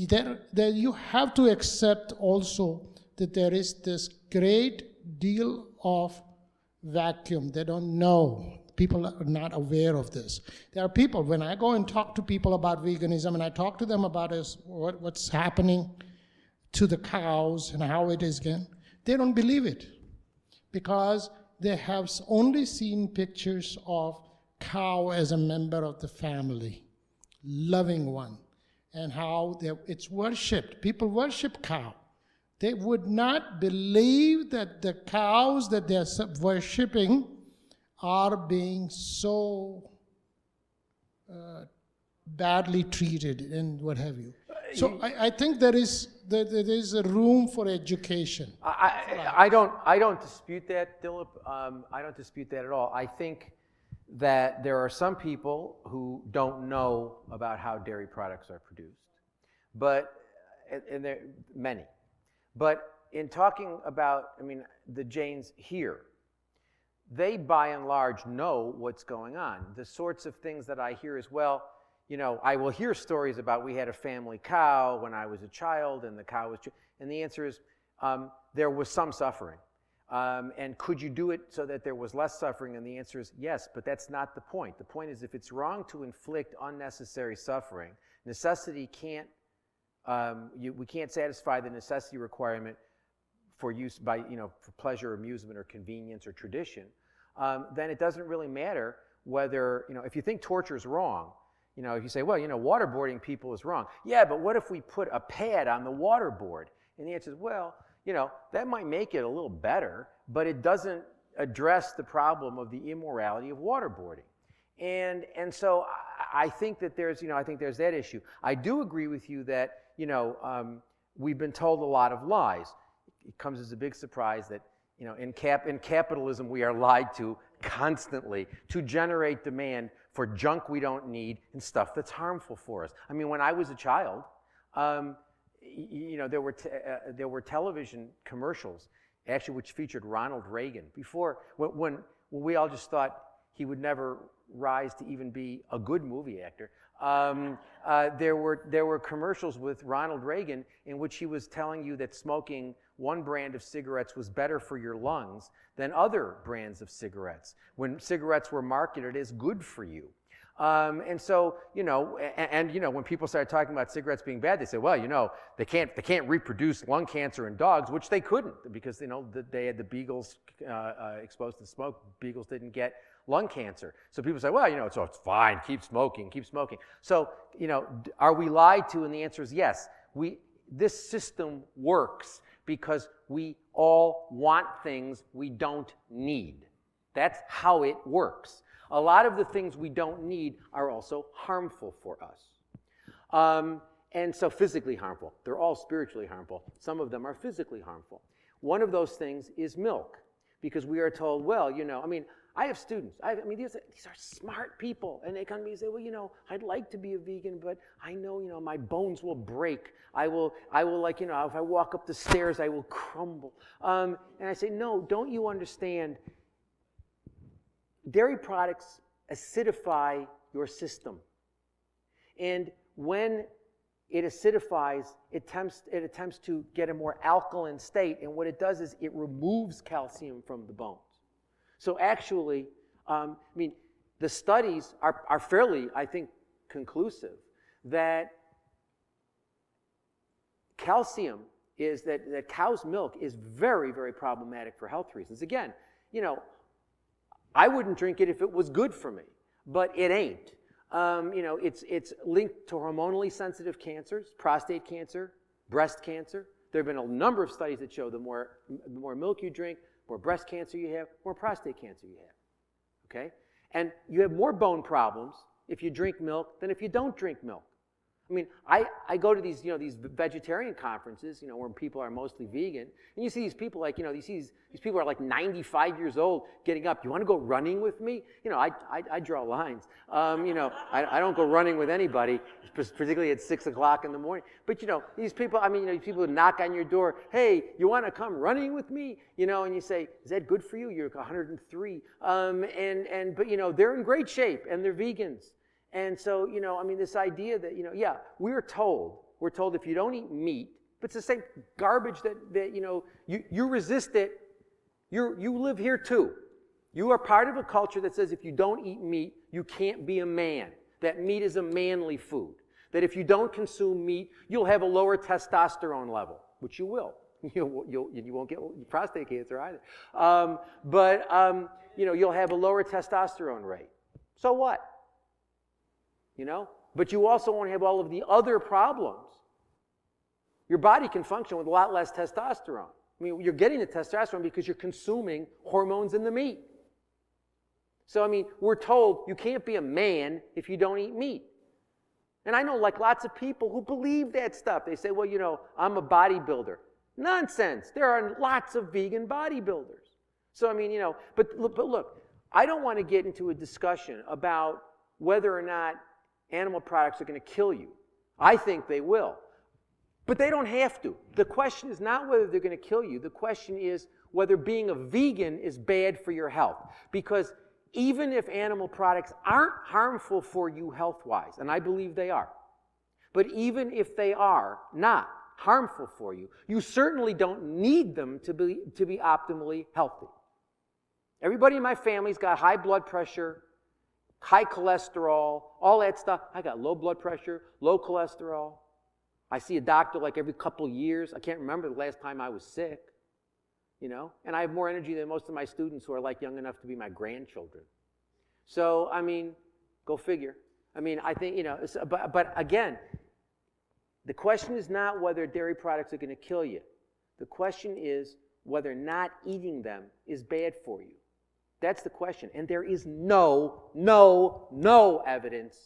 that you have to accept also that there is this great deal of vacuum. They don't know. People are not aware of this. There are people, when I go and talk to people about veganism and I talk to them about what's happening to the cows and how it is again, they don't believe it because they have only seen pictures of cow as a member of the family, loving one, and how it's worshipped. People worship cow. They would not believe that the cows that they're worshipping are being so badly treated and what have you. So I think there is a room for education. I don't dispute that, Dilip. I don't dispute that at all. I think that there are some people who don't know about how dairy products are produced, and there are many. But in talking about, the Jains here, they by and large know what's going on. The sorts of things that I hear as well, I will hear stories about we had a family cow when I was a child and the cow was, and the answer is there was some suffering. And could you do it so that there was less suffering? And the answer is yes, but that's not the point. The point is if it's wrong to inflict unnecessary suffering, necessity can't, we can't satisfy the necessity requirement for use by, for pleasure, amusement, or convenience, or tradition, then it doesn't really matter whether, if you think torture is wrong, if you say, well, waterboarding people is wrong. Yeah, but what if we put a pad on the waterboard? And the answer is, well, that might make it a little better, but it doesn't address the problem of the immorality of waterboarding. And so I think that there's, I think there's that issue. I do agree with you that, we've been told a lot of lies. It comes as a big surprise that, in capitalism we are lied to constantly to generate demand for junk we don't need and stuff that's harmful for us. When I was a child, there were television commercials actually which featured Ronald Reagan. Before, when we all just thought he would never rise to even be a good movie actor, there were commercials with Ronald Reagan in which he was telling you that smoking one brand of cigarettes was better for your lungs than other brands of cigarettes, when cigarettes were marketed as good for you. And so, when people started talking about cigarettes being bad, they said, well, they can't reproduce lung cancer in dogs, which they couldn't because, they had the beagles exposed to smoke. Beagles didn't get lung cancer. So people say, well, so it's fine, keep smoking. So, are we lied to? And the answer is yes. This system works because we all want things we don't need. That's how it works. A lot of the things we don't need are also harmful for us. And so physically harmful. They're all spiritually harmful. Some of them are physically harmful. One of those things is milk, because we are told, well, I have students. These are smart people, and they come to me and say, well, I'd like to be a vegan, but I know, my bones will break. I will if I walk up the stairs, I will crumble. And I say, no, don't you understand? Dairy products acidify your system. And when it acidifies, it attempts to get a more alkaline state, and what it does is it removes calcium from the bones. So actually, the studies are fairly, I think, conclusive that calcium is that cow's milk is very, very problematic for health reasons. Again, I wouldn't drink it if it was good for me, but it ain't. It's linked to hormonally sensitive cancers, prostate cancer, breast cancer. There have been a number of studies that show the more milk you drink, more breast cancer you have, more prostate cancer you have. Okay? And you have more bone problems if you drink milk than if you don't drink milk. I mean, I go to these vegetarian conferences, where people are mostly vegan, and you see these people like, these people are like 95 years old getting up. You want to go running with me? I draw lines. I don't go running with anybody, particularly at 6 o'clock in the morning. But these people, these people who knock on your door, hey, you want to come running with me? And you say, is that good for you? You're 103. But they're in great shape and they're vegans. And so, this idea that, we're told if you don't eat meat, but it's the same garbage that you resist it, you live here too. You are part of a culture that says if you don't eat meat, you can't be a man. That meat is a manly food. That if you don't consume meat, you'll have a lower testosterone level, which you will. You won't get prostate cancer either. You'll have a lower testosterone rate. So what? But you also won't have all of the other problems. Your body can function with a lot less testosterone. You're getting the testosterone because you're consuming hormones in the meat. So, we're told you can't be a man if you don't eat meat. And I know lots of people who believe that stuff. They say, well, I'm a bodybuilder. Nonsense. There are lots of vegan bodybuilders. So, but look, I don't want to get into a discussion about whether or not animal products are going to kill you. I think they will. But they don't have to. The question is not whether they're going to kill you. The question is whether being a vegan is bad for your health. Because even if animal products aren't harmful for you health-wise, and I believe they are, but even if they are not harmful for you, you certainly don't need them to be optimally healthy. Everybody in my family's got high blood pressure, high cholesterol, all that stuff. I got low blood pressure, low cholesterol. I see a doctor like every couple years. I can't remember the last time I was sick, And I have more energy than most of my students who are young enough to be my grandchildren. So, go figure. I think, but again, the question is not whether dairy products are going to kill you. The question is whether not eating them is bad for you. That's the question. And there is no evidence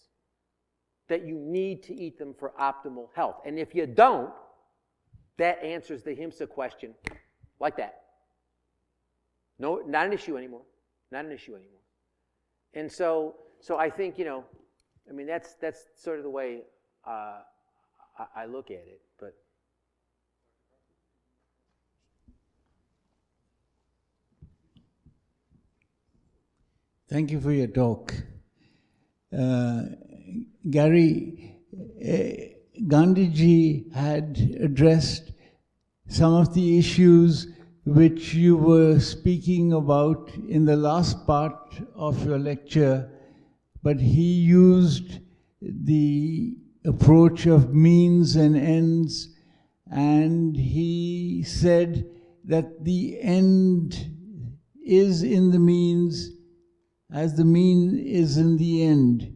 that you need to eat them for optimal health. And if you don't, that answers the HIMSA question like that. No, not an issue anymore. Not an issue anymore. And so I think, that's sort of the way I look at it. But thank you for your talk. Gary, Gandhiji had addressed some of the issues which you were speaking about in the last part of your lecture, but he used the approach of means and ends, and he said that the end is in the means as the mean is in the end.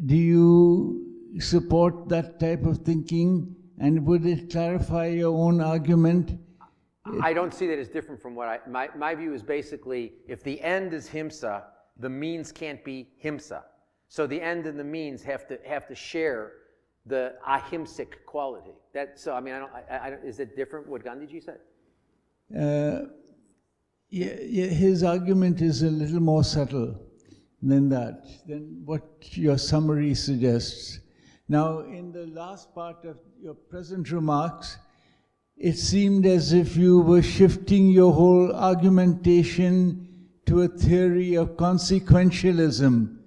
Do you support that type of thinking, and would it clarify your own argument? I don't see that as different from what my view is basically, if the end is HIMSA, the means can't be HIMSA. So the end and the means have to share the ahimsic quality. Is it different what Gandhiji said? His argument is a little more subtle than what your summary suggests. Now, in the last part of your present remarks, it seemed as if you were shifting your whole argumentation to a theory of consequentialism.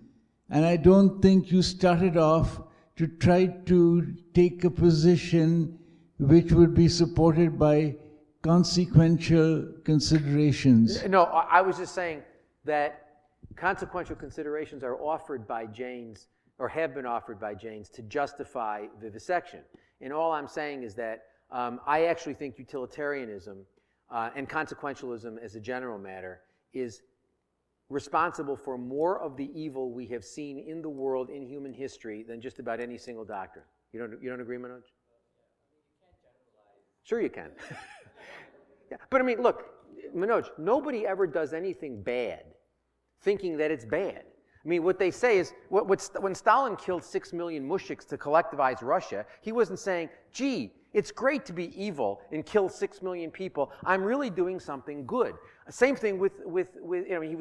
And I don't think you started off to try to take a position which would be supported by consequential considerations. No, I was just saying that consequential considerations are offered by Jains, or have been offered by Jains, to justify vivisection. And all I'm saying is that I actually think utilitarianism and consequentialism as a general matter is responsible for more of the evil we have seen in the world in human history than just about any single doctrine. You don't agree, Manoj? Sure you can. Yeah. But I mean, look, Manoj, nobody ever does anything bad thinking that it's bad. I mean, what they say is, when Stalin killed 6 million mushiks to collectivize Russia, he wasn't saying, gee, it's great to be evil and kill 6 million people. I'm really doing something good. Same thing with he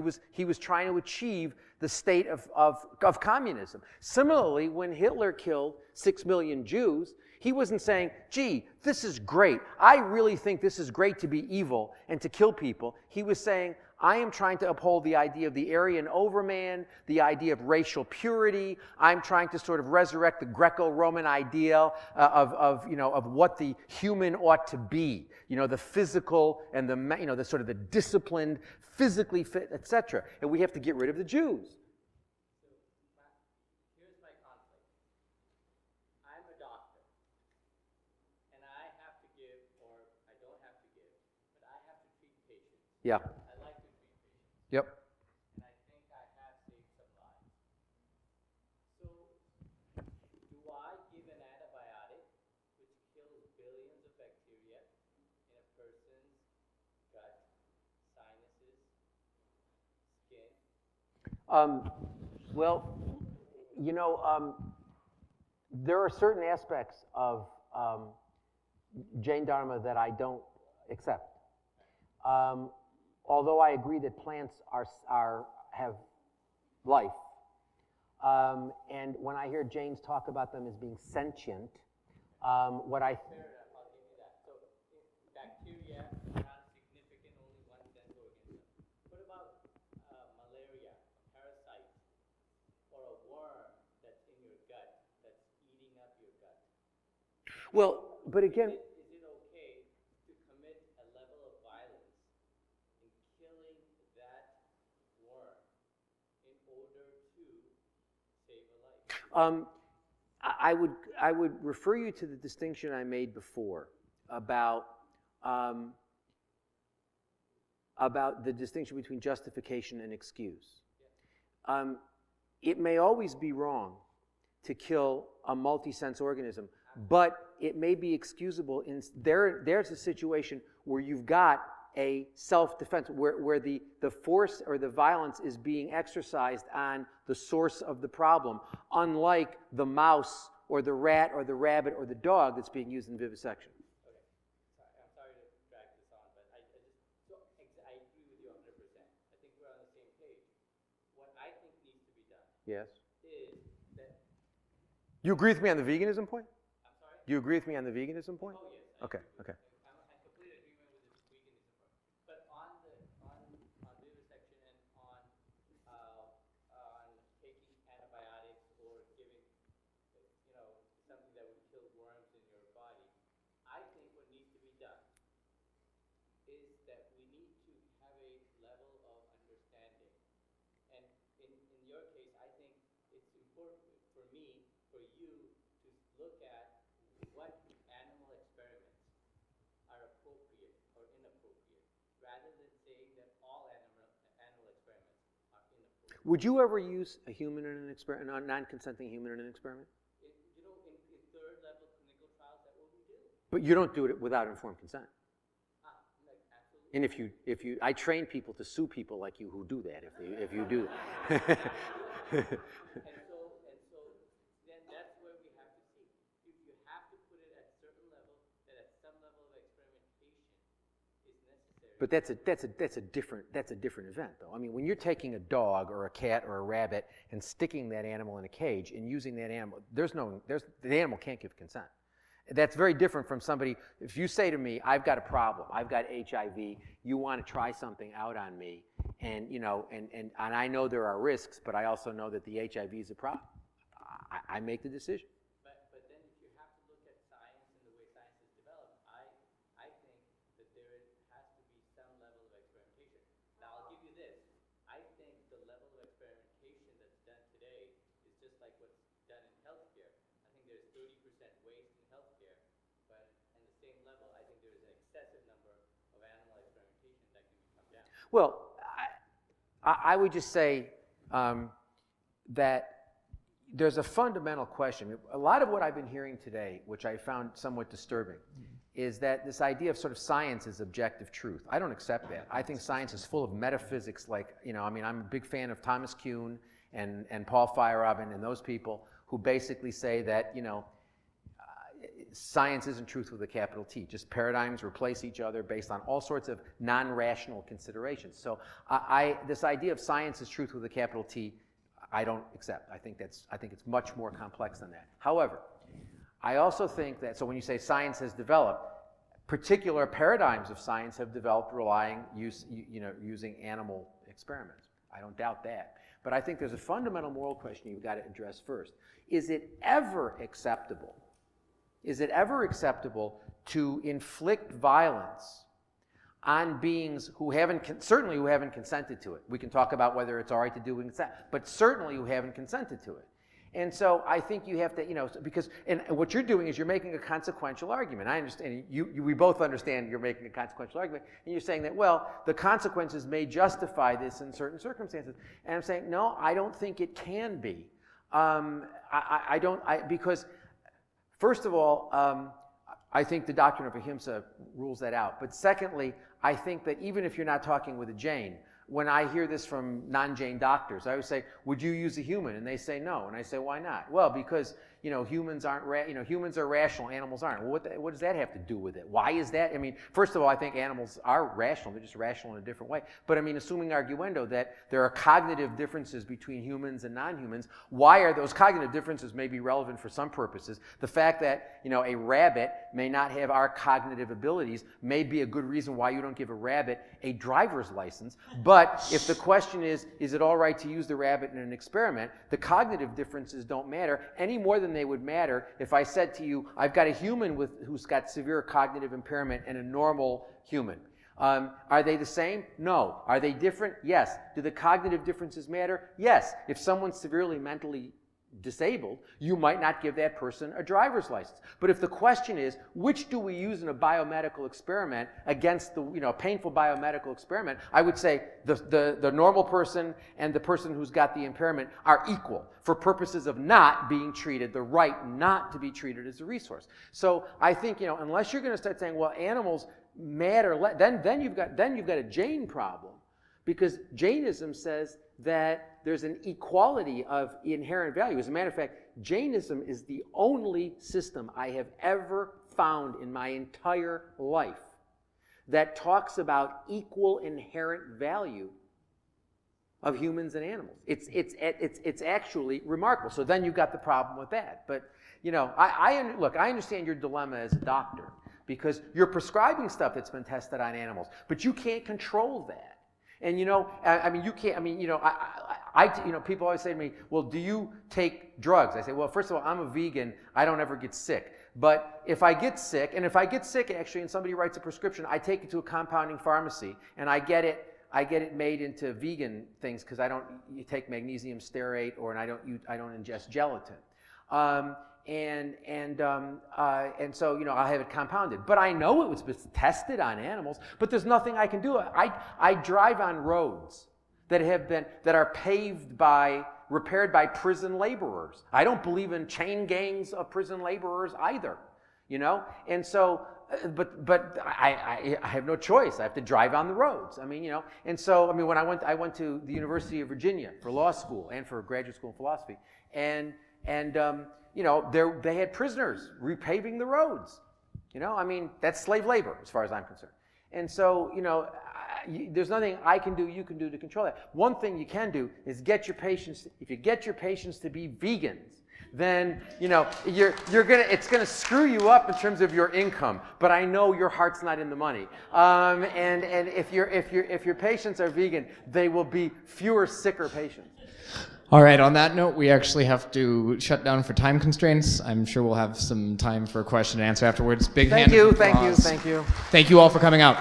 was he was trying to achieve the state of communism. Similarly, when Hitler killed 6 million Jews, he wasn't saying, gee, this is great. I really think this is great to be evil and to kill people. He was saying, I am trying to uphold the idea of the Aryan overman, the idea of racial purity. I'm trying to sort of resurrect the Greco-Roman ideal of what the human ought to be. The physical and the sort of the disciplined, physically fit, etc. And we have to get rid of the Jews. Here's my conflict. I'm a doctor, and I have to give, or I don't have to give, but I have to treat patients. Yeah. Yep. And I think I have saved some lives. So, do I give an antibiotic which kills billions of bacteria in a person's gut, sinuses, skin? There are certain aspects of Jain Dharma that I don't accept. Although I agree that plants have life, and when I hear Jains talk about them as being sentient, what I Fair enough, I'll give you that. So, bacteria are not significant, only one sense organism. What about malaria, a parasite, or a worm that's in your gut, that's eating up your gut? well, but again, Is it okay to commit a level of violence in killing that worm in order to save a life? I would refer you to the distinction I made before about the distinction between justification and excuse. It may always be wrong to kill a multi-sense organism, but it may be excusable. There's a situation where you've got a self-defense, where the force or the violence is being exercised on the source of the problem, unlike the mouse or the rat or the rabbit or the dog that's being used in vivisection. Okay. I'm sorry to drag this on, but I agree with you 100%. I think we're on the same page. What I think needs to be done Yes. is that, You agree with me on the veganism point? I'm sorry? Do you agree with me on the veganism point? Oh, yes. Okay. Okay. I'm in complete agreement with the veganism part. But on vivisection and on taking antibiotics or giving, something that would kill worms in your body, I think what needs to be done is that we need to have a level of understanding. And in your case, I think it's important for me, for you, to look at what animal experiments are appropriate or inappropriate, rather than saying that all animal experiments are inappropriate. Would you ever use a human in an experiment, a non-consenting human in an experiment? In third-level clinical trials, that's what we do. But you don't do it without informed consent. Absolutely. And if you, I train people to sue people like you who do that. If you do that. And so then that's where we have to see. You have to put it at a certain level, that at some level of experimentation is necessary. But that's a different event, though. I mean, when you're taking a dog or a cat or a rabbit and sticking that animal in a cage and using that animal, the animal can't give consent. That's very different from somebody. If you say to me, "I've got a problem. I've got HIV. You want to try something out on me, and and I know there are risks, but I also know that the HIV is a problem." I make the decision. But then if you have to look at science and the way science is developed, I think that there has to be some level of experimentation. Now I'll give you this. I think waste in healthcare, but on the same level, I think there is an excessive number of animal experimentation that can be cut down. Well, I would just say that there's a fundamental question. A lot of what I've been hearing today, which I found somewhat disturbing, is that this idea of sort of science is objective truth. I don't accept that. I think science is full of metaphysics, like, I'm a big fan of Thomas Kuhn and Paul Feyerabend and those people who basically say that, science isn't truth with a capital T. Just paradigms replace each other based on all sorts of non-rational considerations. So this idea of science is truth with a capital T, I don't accept. I think it's much more complex than that. However, I also think that, so when you say science has developed, particular paradigms of science have developed using animal experiments. I don't doubt that. But I think there's a fundamental moral question you've got to address first. Is it ever acceptable? Is it ever acceptable to inflict violence on beings who certainly who haven't consented to it? We can talk about whether it's all right to do consent, but certainly who haven't consented to it. And so I think you have to, because what you're doing is you're making a consequential argument. I understand, we both understand you're making a consequential argument, and you're saying that, well, the consequences may justify this in certain circumstances. And I'm saying, no, I don't think it can be. Because first of all, I think the doctrine of ahimsa rules that out. But secondly, I think that even if you're not talking with a Jain, when I hear this from non-Jain doctors, I always say, would you use a human? And they say no. And I say, why not? Well, because humans aren't humans are rational, animals aren't. Well, what does that have to do with it? Why is that? I mean, first of all, I think animals are rational. They're just rational in a different way. But I mean, assuming arguendo that there are cognitive differences between humans and non-humans, why are those cognitive differences may be relevant for some purposes? The fact that a rabbit may not have our cognitive abilities may be a good reason why you don't give a rabbit a driver's license. But if the question is it all right to use the rabbit in an experiment, the cognitive differences don't matter any more than they would matter if I said to you, I've got a human who's got severe cognitive impairment and a normal human. Are they the same? No. Are they different? Yes. Do the cognitive differences matter? Yes. If someone's severely mentally disabled, you might not give that person a driver's license. But if the question is, which do we use in a biomedical experiment against the painful biomedical experiment, I would say the normal person and the person who's got the impairment are equal for purposes of not being treated, the right not to be treated as a resource. So I think, unless you're going to start saying, well, animals matter, then you've got a Jain problem, because Jainism says that there's an equality of inherent value. As a matter of fact, Jainism is the only system I have ever found in my entire life that talks about equal inherent value of humans and animals. It's actually remarkable. So then you've got the problem with that. But I understand your dilemma as a doctor, because you're prescribing stuff that's been tested on animals, but you can't control that. And you can't. People always say to me, "Well, do you take drugs?" I say, "Well, first of all, I'm a vegan. I don't ever get sick. But if I get sick, actually, and somebody writes a prescription, I take it to a compounding pharmacy, and I get it made into vegan things, because I don't take magnesium stearate, I don't ingest gelatin." And so I'll have it compounded. But I know it was tested on animals. But there's nothing I can do. I drive on roads that are repaired by prison laborers. I don't believe in chain gangs of prison laborers either. And so, but I have no choice. I have to drive on the roads. And so when I went to the University of Virginia for law school and for graduate school in philosophy, and they had prisoners repaving the roads. That's slave labor as far as I'm concerned. And so, there's nothing I can do, you can do to control that. One thing you can do is if you get your patients to be vegans, then, it's gonna screw you up in terms of your income. But I know your heart's not in the money. And if your patients are vegan, they will be fewer, sicker patients. All right, on that note, we actually have to shut down for time constraints. I'm sure we'll have some time for question and answer afterwards. Thank you. Thank you all for coming out.